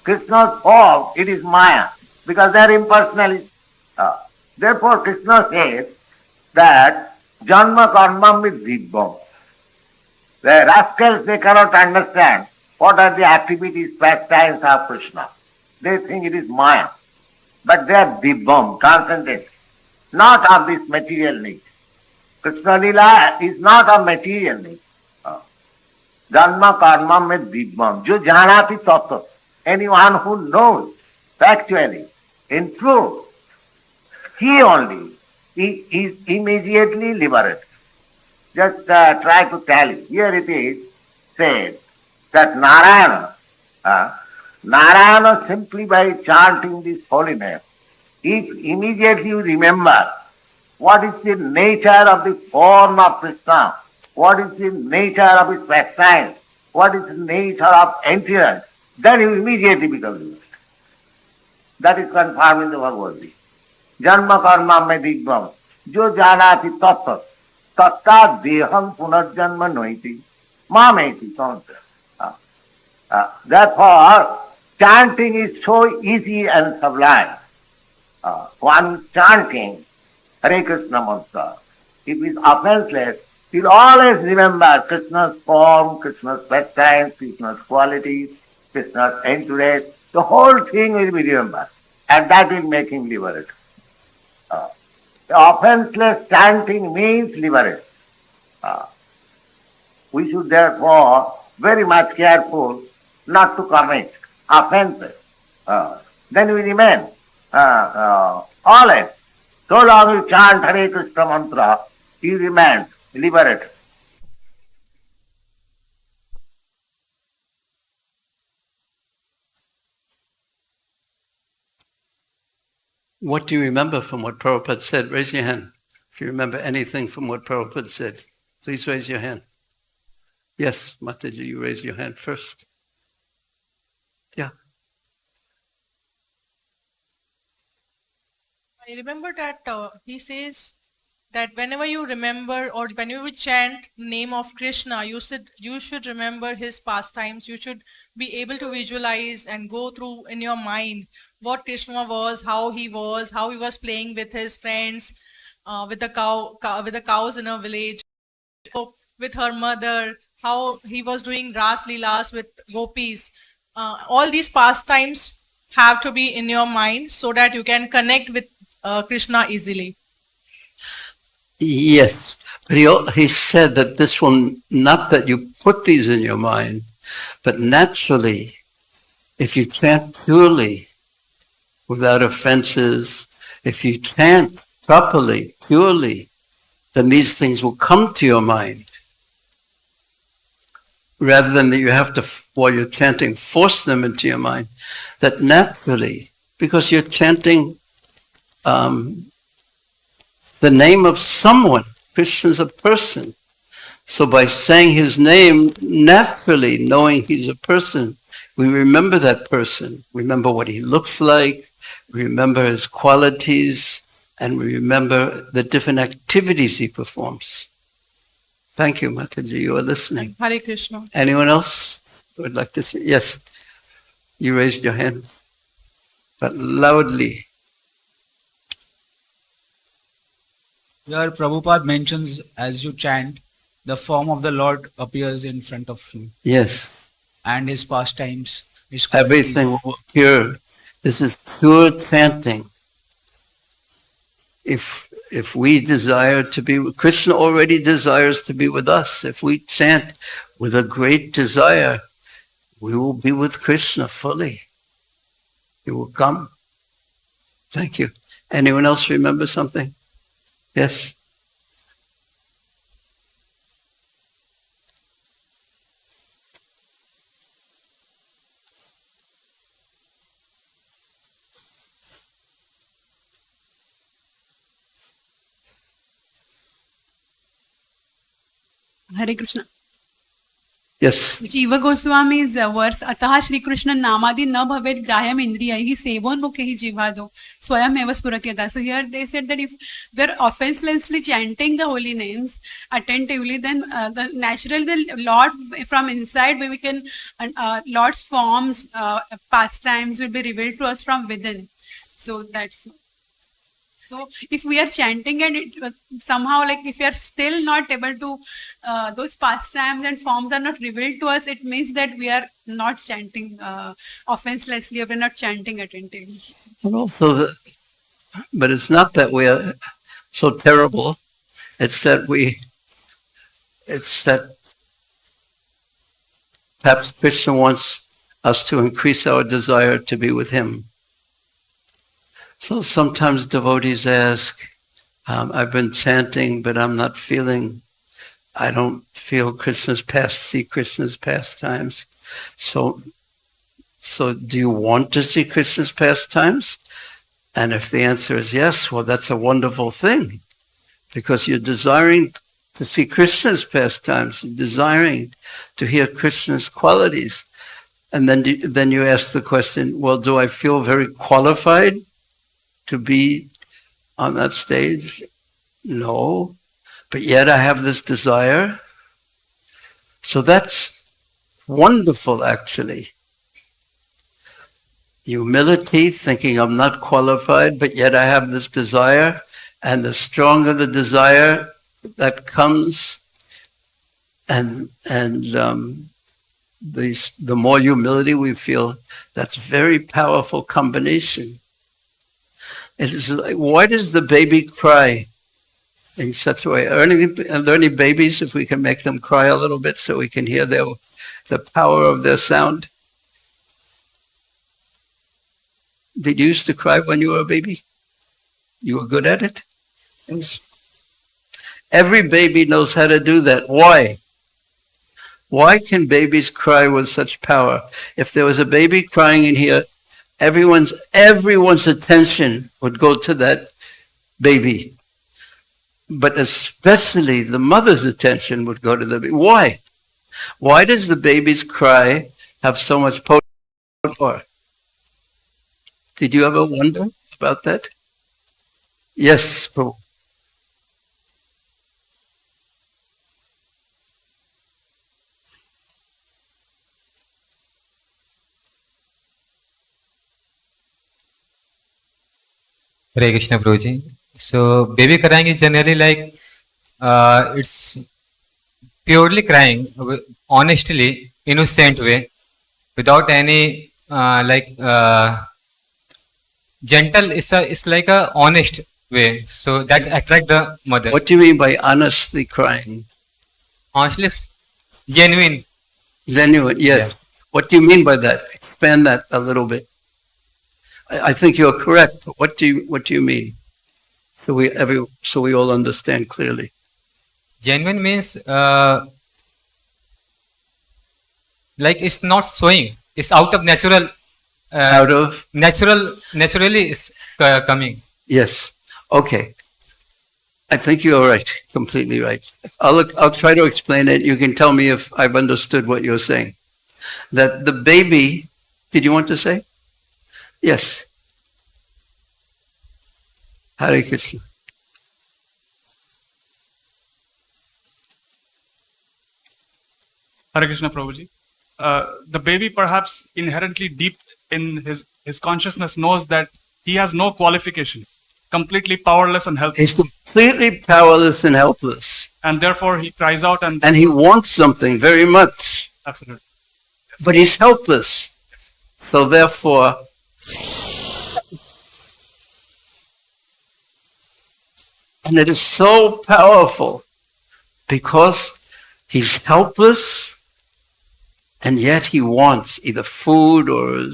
Krishna's form, it is Maya, because they are impersonalists. Therefore Krishna says that Janma Karma Vidibham. The rascals, they cannot understand what are the activities, pastimes of Krishna. They think it is Maya. But they are Dibbam, transcendent, not of this material need. Krishna Lila is not of material need. Janma karma mein dibbam. Jo janati tattva. Anyone who knows factually, in truth, he only is immediately liberated. Just try to tally. Here it is said that Narayana simply by chanting this holy name, if immediately you remember what is the nature of the form of Krishna, what is the nature of his pastime, what is the nature of entrance, then you immediately become liberated. That is confirmed in the Bhagavad Gita. Janma karma mein digbam, jo janati tattva, tatta deham punarjanma noiti, mameti tantra. Therefore, chanting is so easy and sublime. One chanting Hare Krishna mantra, if he is offenseless, he will always remember Krishna's form, Krishna's pastimes, Krishna's qualities, Krishna's entourage. The whole thing will be remembered, and that will make him liberated. The offenseless chanting means liberation. We should therefore very much careful not to commit offenses. Then we remain always. So long you chant Hare Krishna mantra, you remain liberated. What do you remember from what Prabhupada said? Raise your hand. If you remember anything from what Prabhupada said, please raise your hand. Yes, Mataji, you raise your hand first. Yeah. I remember that he says that whenever you remember or whenever you chant name of Krishna, you should remember his pastimes. You should be able to visualize and go through in your mind what Krishna was, how he was playing with his friends, with the cows in a village, with her mother, how he was doing Ras Leelas with gopis. All these pastimes have to be in your mind so that you can connect with Krishna easily. Yes, but he said that this will, not that you put these in your mind, but naturally, if you chant purely, without offenses, if you chant properly, purely, then these things will come to your mind. Rather than that you have to, while you're chanting, force them into your mind. That naturally, because you're chanting the name of someone. Krishna's a person. So by saying his name, naturally, knowing he's a person, we remember that person. Remember what he looks like, remember his qualities, and we remember the different activities he performs. Thank you, Mataji. You are listening. Hare Krishna. Anyone else would like to say? Yes. You raised your hand, but loudly. Here Prabhupada mentions as you chant, the form of the Lord appears in front of you. Yes. And his pastimes, his qualities. Everything will appear. This is pure chanting. If if we desire to be, Krishna already desires to be with us. If we chant with a great desire, we will be with Krishna fully. He will come. Thank you. Anyone else remember something? Yes? Hare Krishna. Yes. Jiva Goswami's verse, Ataha Shri Krishna Namadi na bhavet graham indriyahi sevon mukhehi jivado swayam eva spuratyata. So here they said that if we're offenselessly chanting the holy names attentively, then naturally the Lord from inside, where we can, Lord's forms, pastimes will be revealed to us from within. So that's... So if we are chanting and it, somehow like if we are still not able to, those pastimes and forms are not revealed to us, it means that we are not chanting offenselessly, or we are not chanting attentively. And also, but it's not that we are so terrible. It's that perhaps Krishna wants us to increase our desire to be with him. So sometimes devotees ask, I've been chanting, but I don't feel see Krishna's pastimes. So do you want to see Krishna's pastimes? And if the answer is yes, well, that's a wonderful thing, because you're desiring to see Krishna's pastimes, you're desiring to hear Krishna's qualities. And then you ask the question, well, do I feel very qualified to be on that stage? No, but yet I have this desire. So that's wonderful, actually. Humility, thinking I'm not qualified, but yet I have this desire, and the stronger the desire that comes, and the more humility we feel, that's a very powerful combination. It is like, why does the baby cry in such a way? Are there any babies, if we can make them cry a little bit so we can hear the power of their sound? Did you used to cry when you were a baby? You were good at it? Yes. Every baby knows how to do that. Why? Why can babies cry with such power? If there was a baby crying in here, everyone's attention would go to that baby. But especially the mother's attention would go to the baby. Why? Why does the baby's cry have so much power? Did you ever wonder about that? Yes, Prabhu. Hare Krishna, Prabhuji. So, baby crying is generally like, it's purely crying, honestly, innocent way, without any, gentle, it's like a honest way. So, that attract the mother. What do you mean by honestly crying? Honestly, genuine. Genuine, yes. Yeah. What do you mean by that? Expand that a little bit. I think you're correct, but what do you mean? So we all understand clearly. Genuine means like it's not showing. It's out of natural. Naturally is coming. Yes. Okay. I think you're right. Completely right. I'll try to explain it. You can tell me if I've understood what you're saying. That the baby. Did you want to say? Yes. Hare Krishna. Hare Krishna, Prabhuji. The baby perhaps inherently deep in his consciousness knows that he has no qualification, completely powerless and helpless. He's completely powerless and helpless. And therefore he cries out and he wants something very much. Absolutely. Yes. But he's helpless. Yes. So therefore, And it is so powerful because he's helpless and yet he wants either food or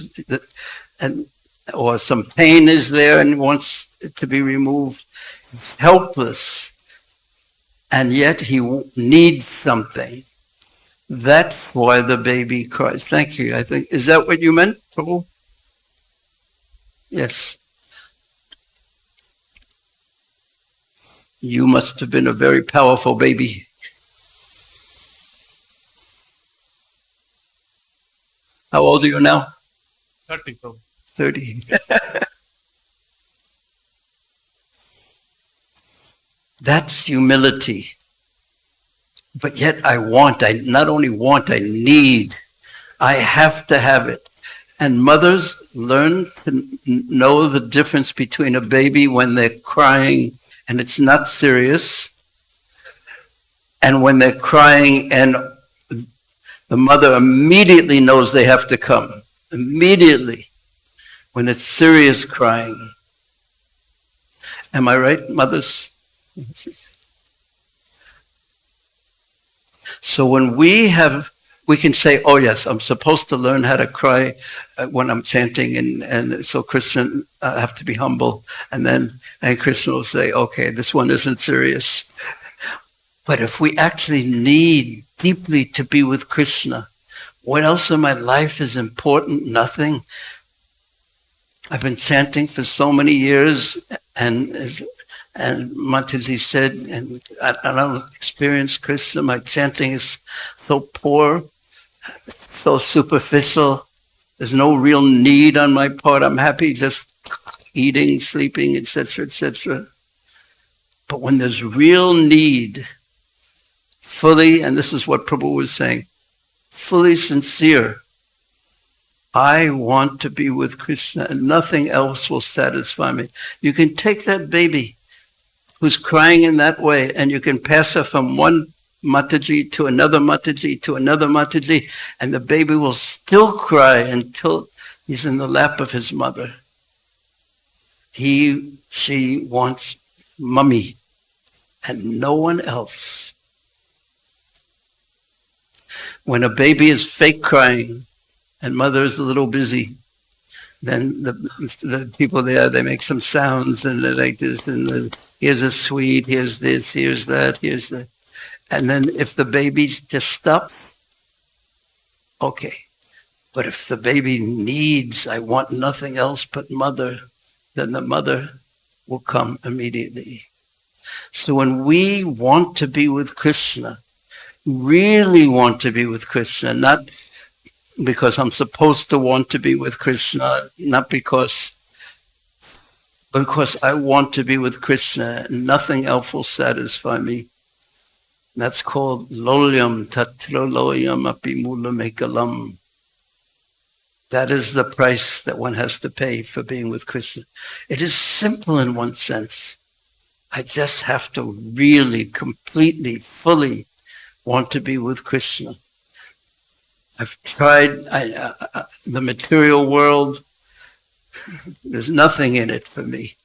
some pain is there and wants it to be removed. He's helpless and yet he needs something. That's why the baby cries. Thank you. I think, is that what you meant, Prabhu? Yes. You must have been a very powerful baby. How old are you now? 30, Prabhu. 30. That's humility. But yet I not only want, I need. I have to have it. And mothers learn to know the difference between a baby when they're crying and it's not serious, and when they're crying and the mother immediately knows they have to come. Immediately. When it's serious crying. Am I right, mothers? So when we can say, oh yes, I'm supposed to learn how to cry when I'm chanting, and so Krishna, I have to be humble. And Krishna will say, okay, this one isn't serious. But if we actually need deeply to be with Krishna, what else in my life is important? Nothing. I've been chanting for so many years, and Mataji said, and I don't experience Krishna. My chanting is so poor, so superficial. There's no real need on my part. I'm happy just eating, sleeping, etc., etc. But when there's real need, fully, and this is what Prabhu was saying, fully sincere, I want to be with Krishna and nothing else will satisfy me. You can take that baby who's crying in that way and you can pass her from one Mataji to another Mataji to another Mataji, and the baby will still cry until he's in the lap of his mother. She wants mummy and no one else. When a baby is fake crying and mother is a little busy, then the people there, they make some sounds and they're like this, and here's a sweet, here's this, here's that, here's that. And then if the baby just stops, okay. But if the baby needs, I want nothing else but mother, then the mother will come immediately. So when we want to be with Krishna, really want to be with Krishna, not because I'm supposed to want to be with Krishna, not because I want to be with Krishna, nothing else will satisfy me. That's called lolyam tatroloyam api mulam ekalam. That is the price that one has to pay for being with Krishna. It is simple in one sense. I just have to really, completely, fully want to be with Krishna. I've tried the material world. There's nothing in it for me.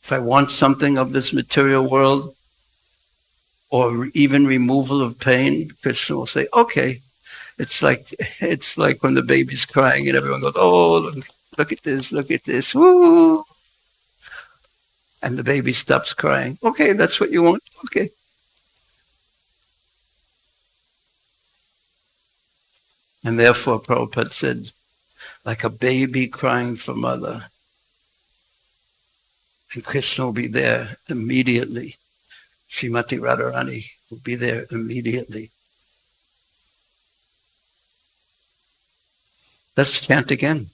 If I want something of this material world, or even removal of pain, Krishna will say, okay. It's like when the baby's crying and everyone goes, oh, look at this, woo. And the baby stops crying. Okay, that's what you want? Okay. And therefore, Prabhupada said, like a baby crying for mother. And Krishna will be there immediately. Srimati Radharani will be there immediately. Let's chant again.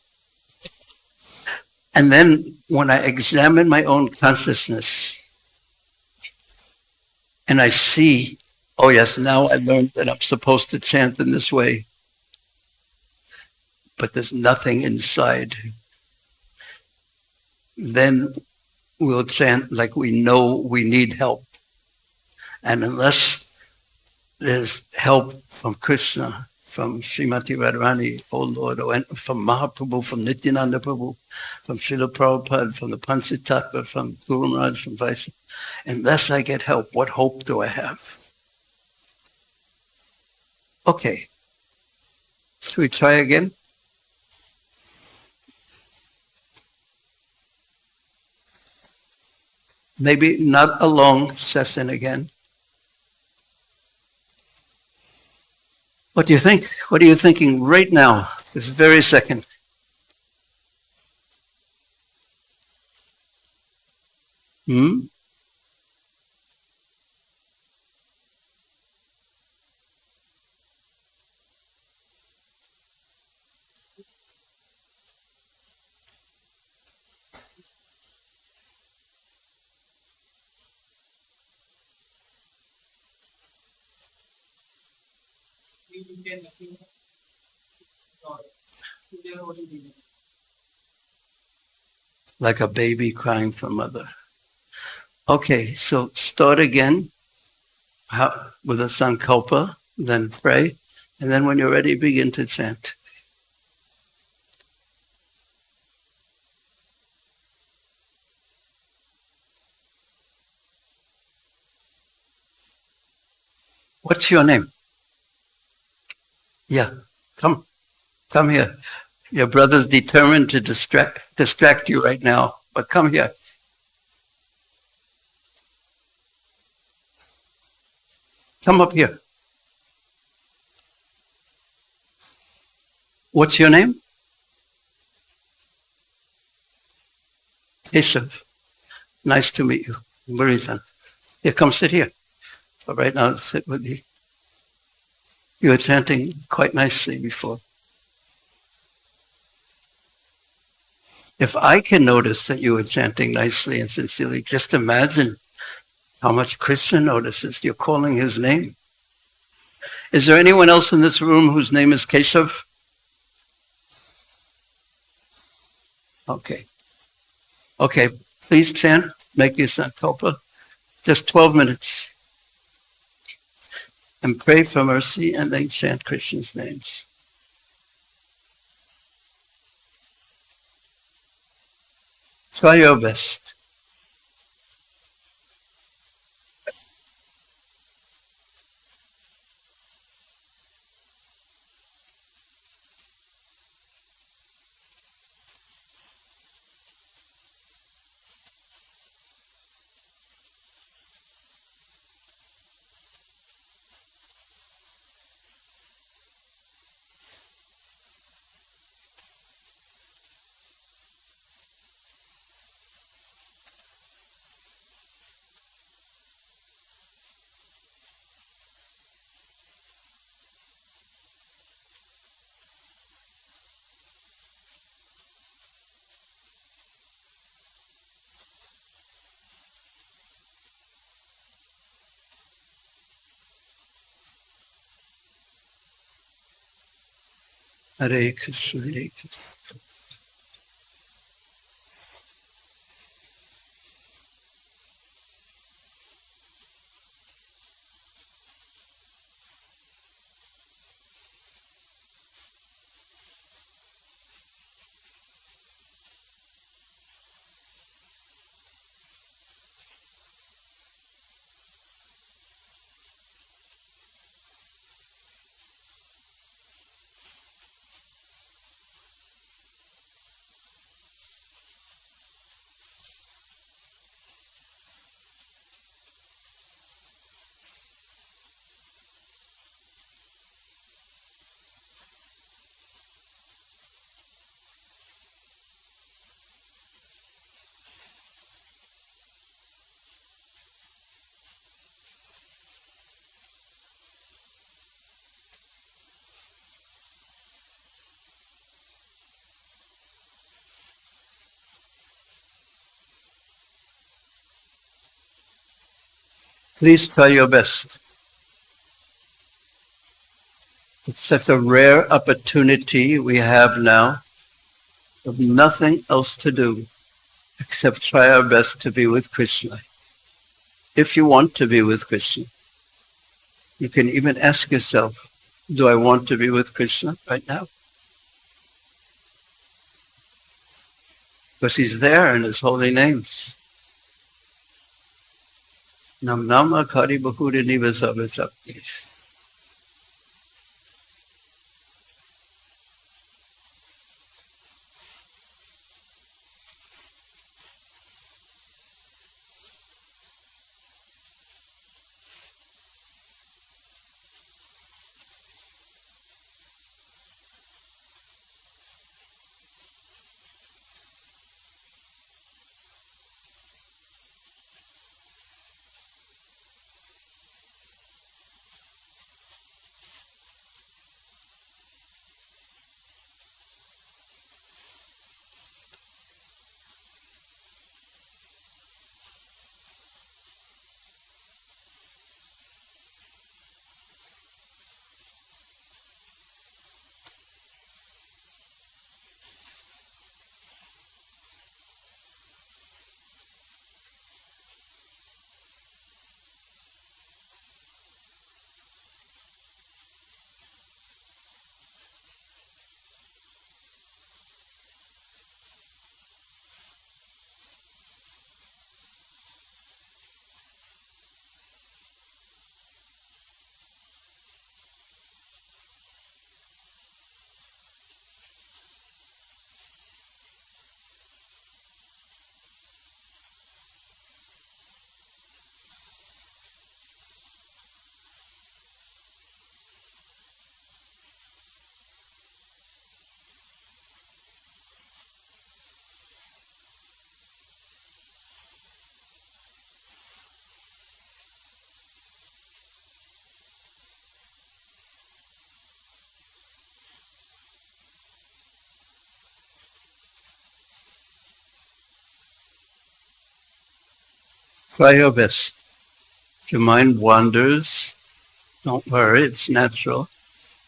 And then when I examine my own consciousness and I see, oh yes, now I learned that I'm supposed to chant in this way, but there's nothing inside, then we'll chant like we know we need help. And unless there's help from Krishna, from Srimati Radharani, O Lord, from Mahaprabhu, from Nityananda Prabhu, from Srila Prabhupada, from the Panchatattva, from Guru Maharaj, from Vaishnava. Unless I get help, what hope do I have? Okay. Should we try again? Maybe not a long session again. What do you think? What are you thinking right now, this very second? Hmm? Like a baby crying for mother. Okay, so start again with a sankalpa, then pray, and then when you're ready, begin to chant. What's your name? Yeah, come here. Your brother's determined to distract you right now, but come here. Come up here. What's your name? Keshav. Nice to meet you. Bhurijan. Here, come sit here. So right now, sit with you. You were chanting quite nicely before. If I can notice that you were chanting nicely and sincerely, just imagine how much Krishna notices. You're calling his name. Is there anyone else in this room whose name is Keshav? Okay. Okay, please chant, make your sankalpa. Just 12 minutes. And pray for mercy and then chant Krishna's names. Try your best. Hare Krishna, Hare Krishna. Please try your best. It's such a rare opportunity we have now of nothing else to do except try our best to be with Krishna. If you want to be with Krishna, you can even ask yourself, Do I want to be with Krishna right now? Because he's there in his holy names. Nam nama kari bahuri nivasavasaktis. Try your best. If your mind wanders, don't worry, it's natural.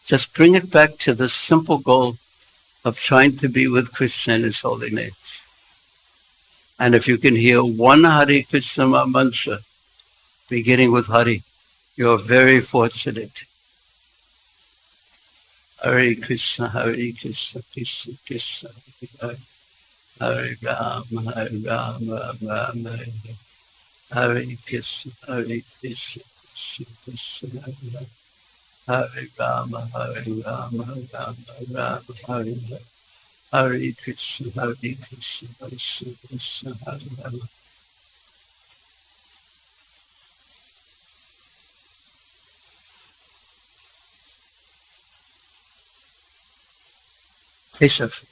Just bring it back to the simple goal of trying to be with Krishna in his holy name. And if you can hear one Hare Krishna mantra, beginning with Hari, you're very fortunate. Hare Krishna, Krishna Krishna, Hare Hare Rama, Rama Rama, Hare Krishna, Krishna Krishna, Hare Rama, Rama Rama, Hare Hare. Hare Krishna, Krishna Krishna, Hare Hare. Keshav.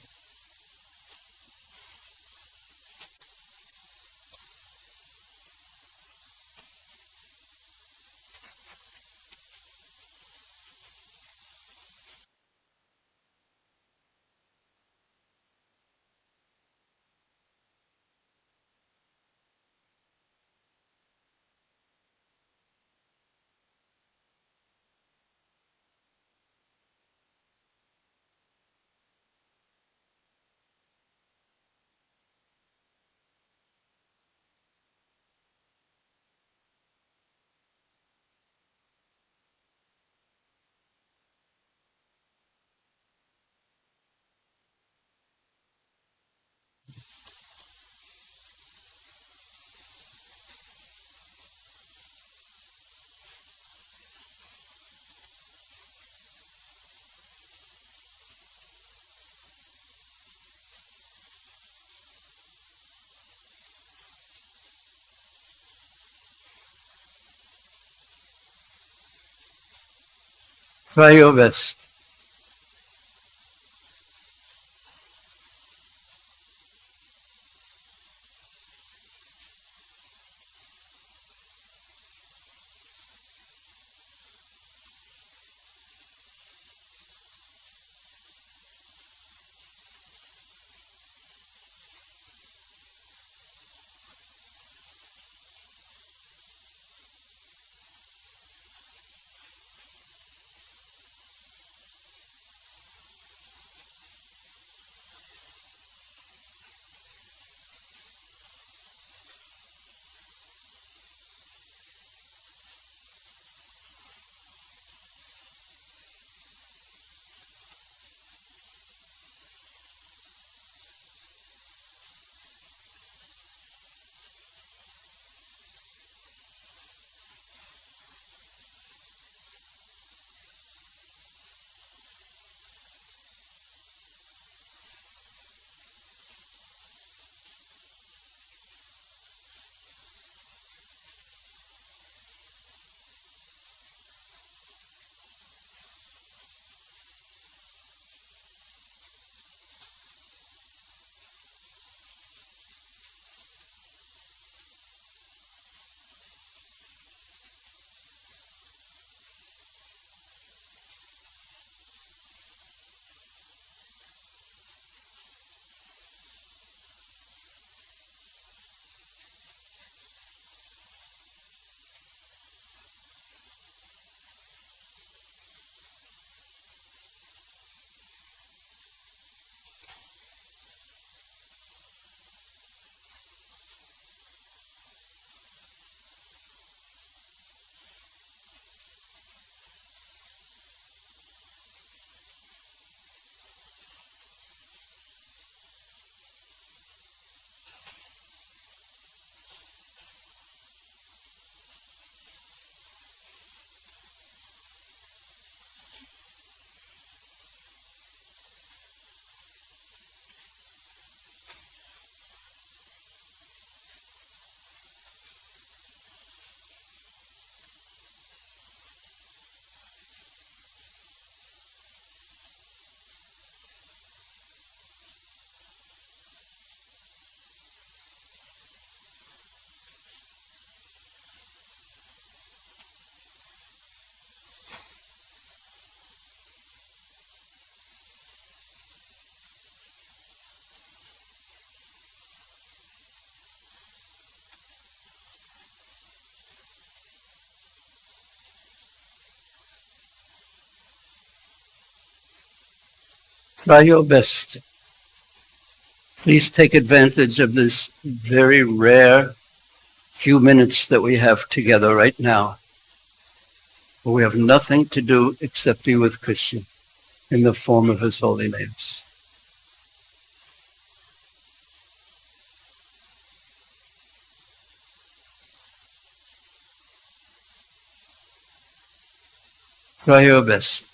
Try your best. Try your best. Please take advantage of this very rare few minutes that we have together right now. We have nothing to do except be with Krishna in the form of his holy names. Try your best.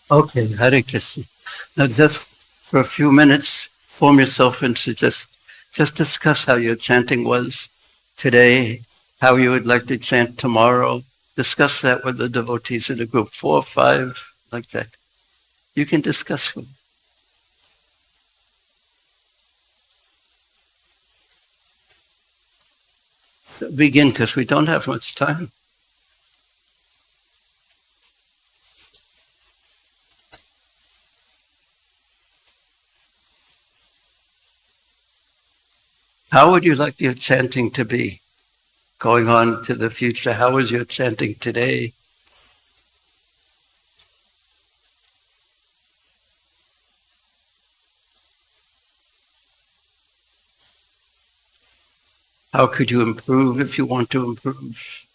Okay, Hare Krishna. Now just for a few minutes, form yourself into just discuss how your chanting was today, how you would like to chant tomorrow. Discuss that with the devotees in a group, 4 or 5, like that. You can discuss with them. So begin, because we don't have much time. How would you like your chanting to be going on to the future? How is your chanting today? How could you improve if you want to improve?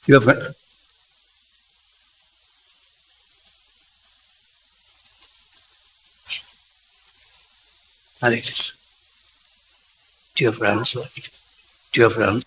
You have a, Hare Krishna. Do you have rounds left? Do you have rounds?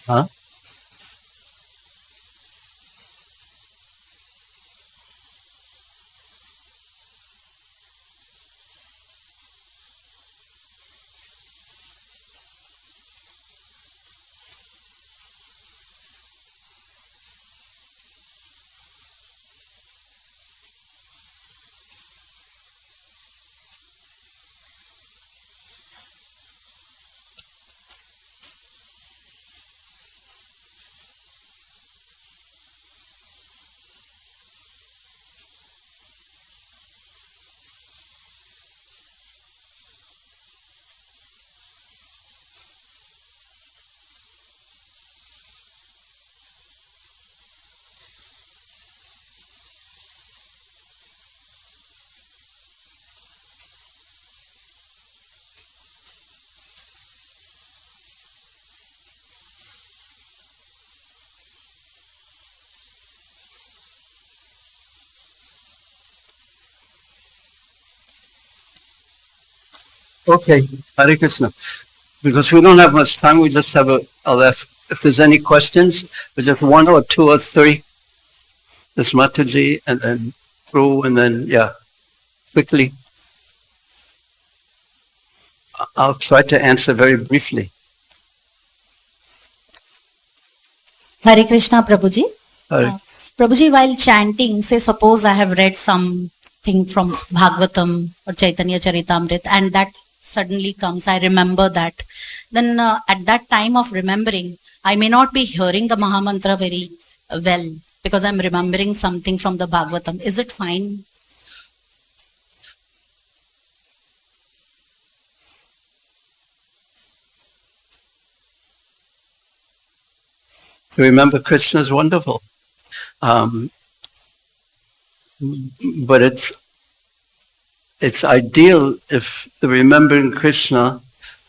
Huh? Okay, Hare Krishna. Because we don't have much time, we just have a left. If there's any questions, just one or two or three. There's Mataji and then Prabhu and then, yeah, quickly. I'll try to answer very briefly. Hare Krishna, Prabhuji. Hare. Prabhuji, while chanting, say suppose I have read something from Bhagavatam or Chaitanya Charitamrita and that suddenly comes, I remember that. Then at that time of remembering, I may not be hearing the Mahamantra very well because I'm remembering something from the Bhagavatam. Is it fine? To remember Krishna is wonderful. But it's ideal if the remembering Krishna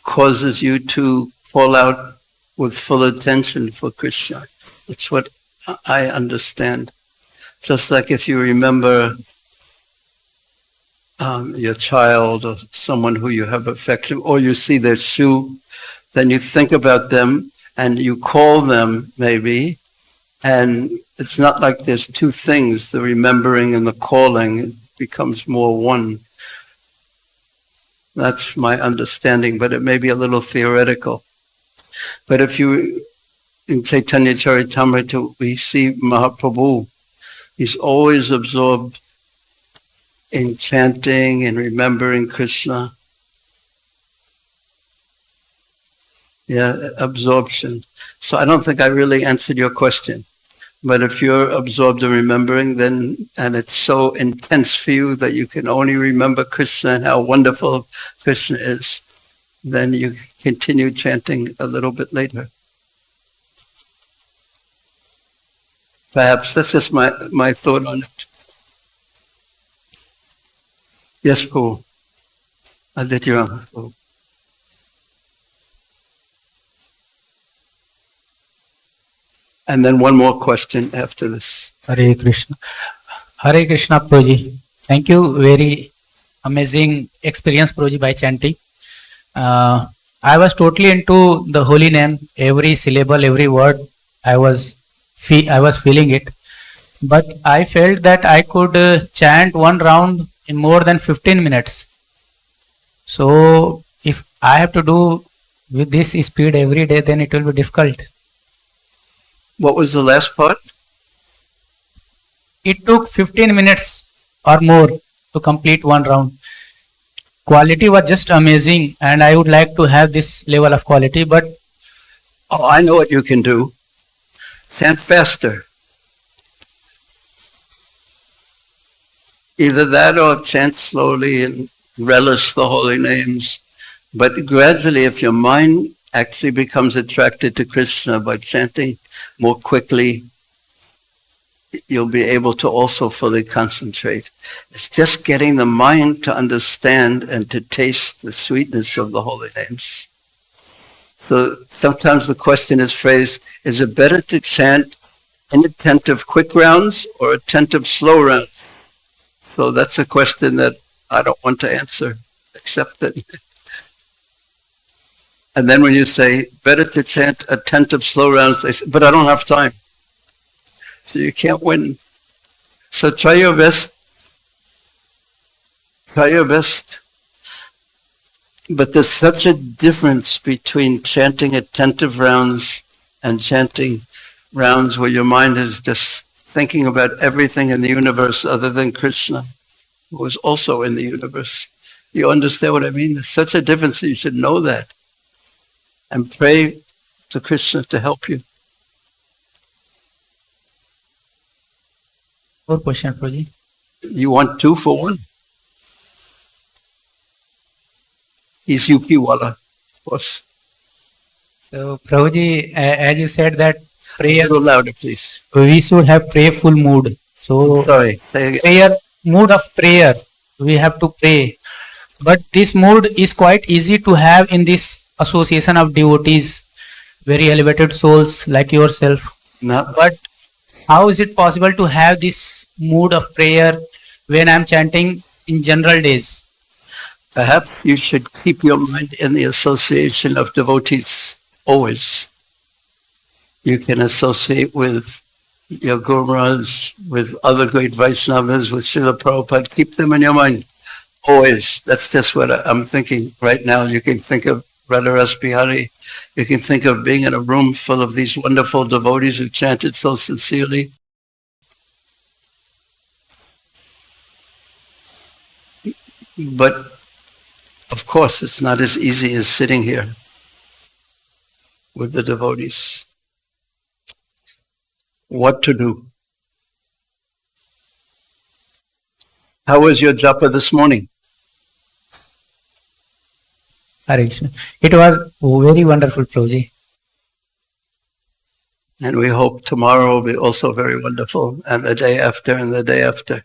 causes you to fall out with full attention for Krishna. That's what I understand. Just like if you remember your child or someone who you have affection, or you see their shoe, then you think about them and you call them maybe, and it's not like there's two things, the remembering and the calling, it becomes more one. That's my understanding, but it may be a little theoretical. But if you, in Chaitanya Charitamrita, we see Mahaprabhu, he's always absorbed in chanting and remembering Krishna. Yeah, absorption. So I don't think I really answered your question. But if you're absorbed in remembering, then, and it's so intense for you that you can only remember Krishna and how wonderful Krishna is, then you continue chanting a little bit later. Perhaps that's just my thought on it. Yes, Prabhu. Aditya. And then one more question after this. Hare Krishna. Hare Krishna, Prabhuji. Thank you. Very amazing experience, Prabhuji, by chanting. I was totally into the holy name. Every syllable, every word, I was feeling it. But I felt that I could chant one round in more than 15 minutes. So if I have to do with this speed every day, then it will be difficult. What was the last part? It took 15 minutes or more to complete one round. Quality was just amazing, and I would like to have this level of quality, but... Oh, I know what you can do. Chant faster. Either that or chant slowly and relish the holy names. But gradually, if your mind actually becomes attracted to Krishna by chanting more quickly, you'll be able to also fully concentrate. It's just getting the mind to understand and to taste the sweetness of the holy names. So sometimes the question is phrased, is it better to chant inattentive quick rounds or attentive slow rounds? So that's a question that I don't want to answer, except that And then when you say, better to chant attentive slow rounds, they say, but I don't have time. So you can't win. So try your best. Try your best. But there's such a difference between chanting attentive rounds and chanting rounds where your mind is just thinking about everything in the universe other than Krishna, who is also in the universe. You understand what I mean? There's such a difference. You should know that. And pray to Krishna to help you. More question, Prabhuji. You want 2 for 1? He's UP Wala, of course. So, Prabhuji, as you said that A prayer, little louder, please. we should have prayerful mood. So, Sorry. Say again. prayer, mood of prayer, we have to pray. But this mood is quite easy to have in this association of devotees, very elevated souls like yourself. Not, But how is it possible to have this mood of prayer when I'm chanting in general days? perhaps you should keep your mind in the association of devotees always. You can associate with your Guru Maharaj, with other great Vaishnavas, with Srila Prabhupada. Keep them in your mind always. That's just what I'm thinking right now. You can think of Radharas Bihari. You can think of being in a room full of these wonderful devotees who chanted so sincerely. But of course, it's not as easy as sitting here with the devotees. What to do? How was your japa this morning? Hare Krishna. It was very wonderful, Prabhuji. And we hope tomorrow will be also very wonderful, and the day after, and the day after.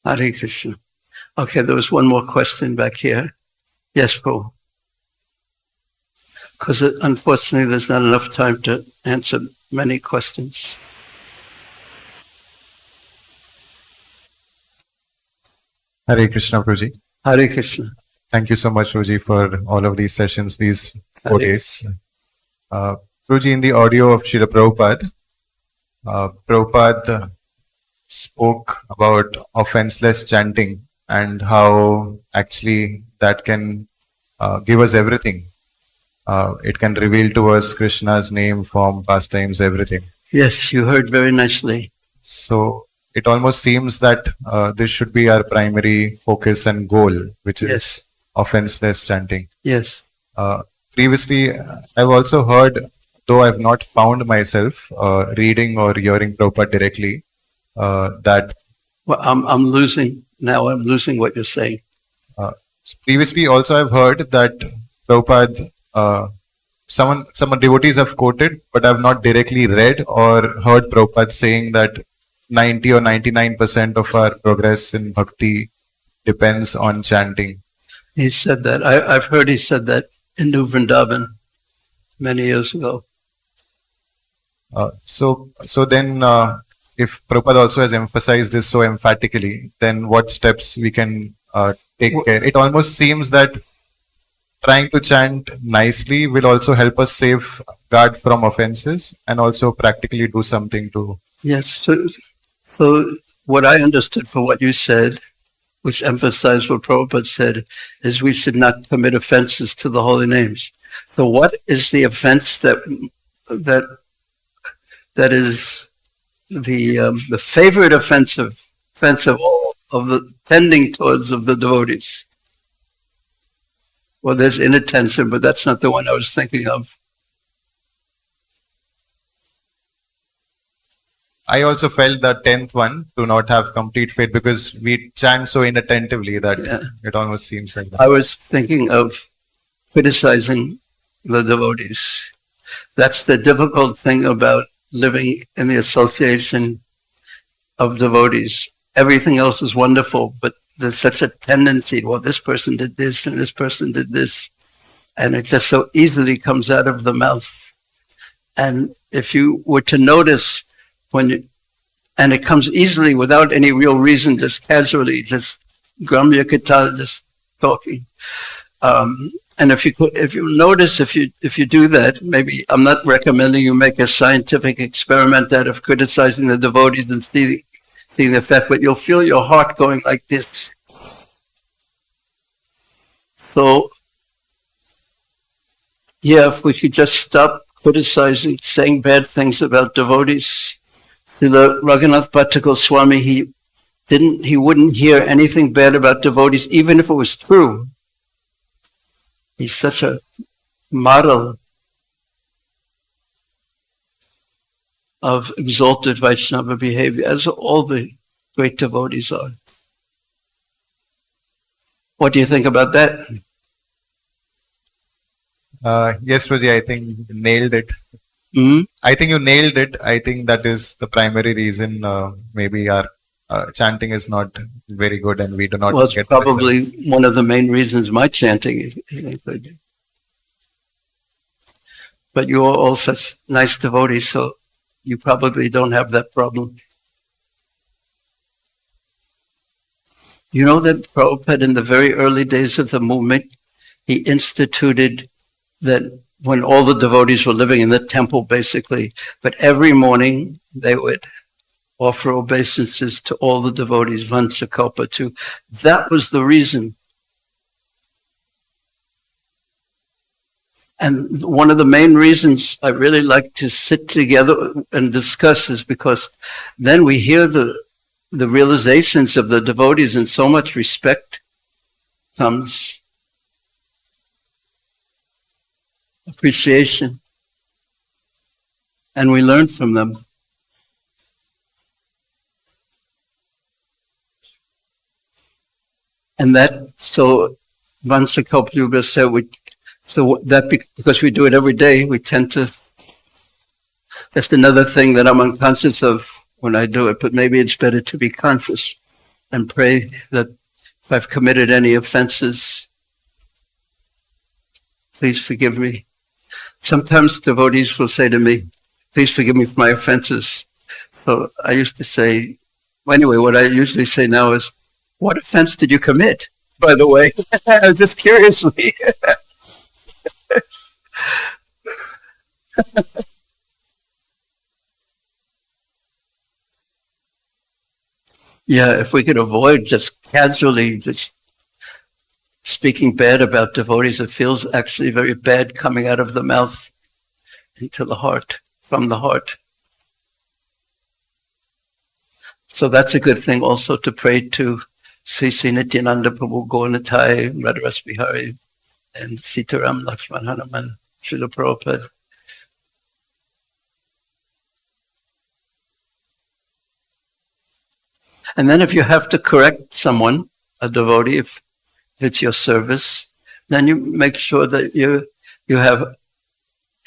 Hare Krishna. Okay, there was one more question back here. Yes, Prabhu. Because unfortunately there's not enough time to answer many questions. Hare Krishna, Prabhuji. Hare Krishna. Thank you so much, Prabhuji, for all of these sessions, these 4 Hare days. Prabhuji, in the audio of Srila Prabhupada, Prabhupada spoke about offenseless chanting and how actually that can give us everything. It can reveal to us Krishna's name, form, pastimes, everything. Yes, you heard very nicely. So it almost seems that this should be our primary focus and goal, which is Yes. offenseless chanting. Yes. Previously, I've also heard, though I've not found myself reading or hearing Prabhupada directly, that Well, I'm losing what you're saying. previously also I've heard that Prabhupada, some devotees have quoted, but I've not directly read or heard Prabhupada saying that 90 or 99% of our progress in bhakti depends on chanting. He said that. I've heard he said that in New Vrindavan many years ago. So then, if Prabhupada also has emphasized this so emphatically, then what steps we can take care? It almost seems that trying to chant nicely will also help us safeguard from offenses and also practically do something to... Yes. So what I understood from what you said, which emphasized what Prabhupada said, is we should not commit offenses to the holy names. So what is the offense that is the favorite offense of all of the tending towards of the devotees? Well, there's inattention, but that's not the one I was thinking of. I also felt the 10th one, to not have complete faith, because we chant so inattentively that it almost seems like that. I was thinking of criticizing the devotees. That's the difficult thing about living in the association of devotees. Everything else is wonderful, but there's such a tendency, well, this person did this and this person did this, and it just so easily comes out of the mouth. And if you were to notice and it comes easily without any real reason, just casually, just Gramya Kata, just talking. And if you notice, if you do that, maybe I'm not recommending you make a scientific experiment out of criticizing the devotees and seeing the effect, but you'll feel your heart going like this. So, yeah, if we could just stop criticizing, saying bad things about devotees. Srila Raghunath Bhatta Goswami, he wouldn't hear anything bad about devotees, even if it was true. He's such a model of exalted Vaishnava behavior, as all the great devotees are. What do you think about that? Yes, Prabhuji, I think you nailed it. Hmm? I think you nailed it. I think that is the primary reason maybe our chanting is not very good and we do not Well, it's get probably results. one of the main reasons my chanting isn't good. But you are all such nice devotees, so you probably don't have that problem. You know that Prabhupada, in the very early days of the movement, he instituted that when all the devotees were living in the temple, basically, but every morning they would offer obeisances to all the devotees, Vansakalpa too. That was the reason. And one of the main reasons I really like to sit together and discuss is because then we hear the realizations of the devotees, and so much respect comes, appreciation, and we learn from them. And that, so Vansakalpa said, because we do it every day, we tend to, that's another thing that I'm unconscious of when I do it, but maybe it's better to be conscious and pray that if I've committed any offenses, please forgive me. Sometimes devotees will say to me, please forgive me for my offenses. So I used to say, well, anyway, what I usually say now is, what offense did you commit, by the way? Just curiously. Yeah, if we could avoid just casually just speaking bad about devotees, it feels actually very bad coming out of the mouth into the heart, from the heart. So that's a good thing also to pray to Sri Sri Nityananda Prabhu Gauranatai, Radharas Bihari, and Sitaram Lakshman Hanuman, Srila Prabhupada. And then if you have to correct someone, a devotee, if it's your service, then you make sure that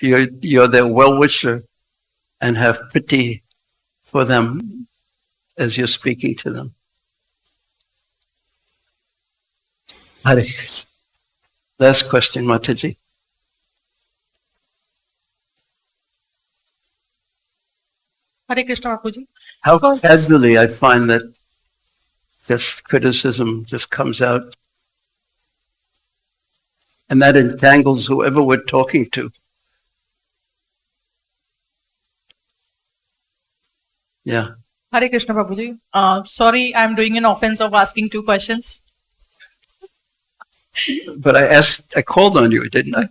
you're their well-wisher and have pity for them as you're speaking to them. Hare Krishna. Last question, Mataji. Hare Krishna, Prabhuji. How casually I find that this criticism just comes out. And that entangles whoever we're talking to. Yeah. Hare Krishna, Prabhuji. Sorry, I'm doing an offense of asking 2 questions. But I called on you, didn't I?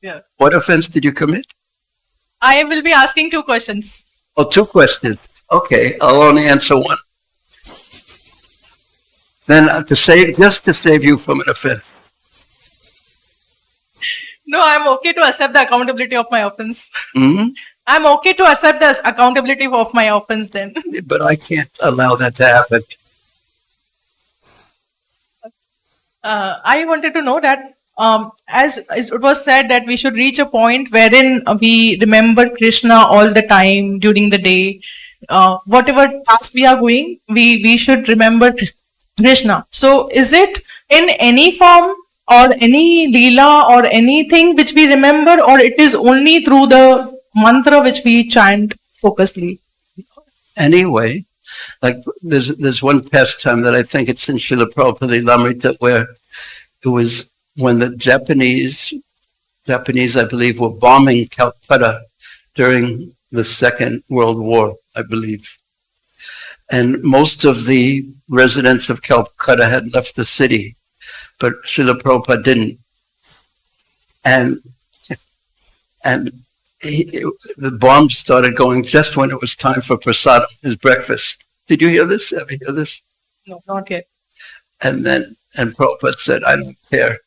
Yeah. What offense did you commit? I will be asking 2 questions. Oh, 2 questions. Okay, I'll only answer one. Then just to save you from an offense. No, I'm okay to accept the accountability of my offense. Hmm? I'm okay to accept the accountability of my offense then. But I can't allow that to happen. I wanted to know that as it was said that we should reach a point wherein we remember Krishna all the time during the day. Whatever task we are going, we should remember Krishna. So is it in any form or any leela or anything which we remember, or it is only through the mantra which we chant focusedly? Anyway, Like there's one pastime that I think it's in Srila Prabhupada Lamrita where it was when the Japanese, I believe, were bombing Calcutta during the Second World War, I believe. And most of the residents of Calcutta had left the city, but Srila Prabhupada didn't. And the bombs started going just when it was time for prasadam, his breakfast. Did you hear this? Ever hear this? No, not yet. And Prabhupada said, I don't care.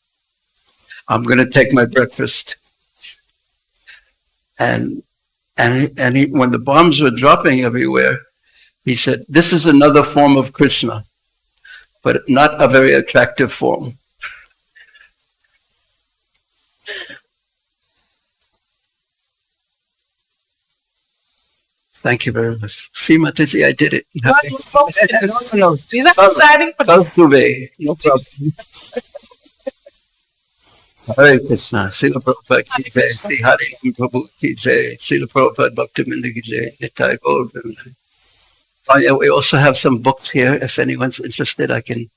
I'm going to take my breakfast. And when the bombs were dropping everywhere, he said, this is another form of Krishna, but not a very attractive form. Thank you very much. See, Mataji, I did it. No. These are exciting. No problem. Hare Krishna, Srila Prabhupada ki jai, Sri Hari Prabhu ki jai, Srila Prabhupada Bhaktivinoda ki jai, Nitai Gaur Vrinda. Oh yeah, we also have some books here. If anyone's interested, I can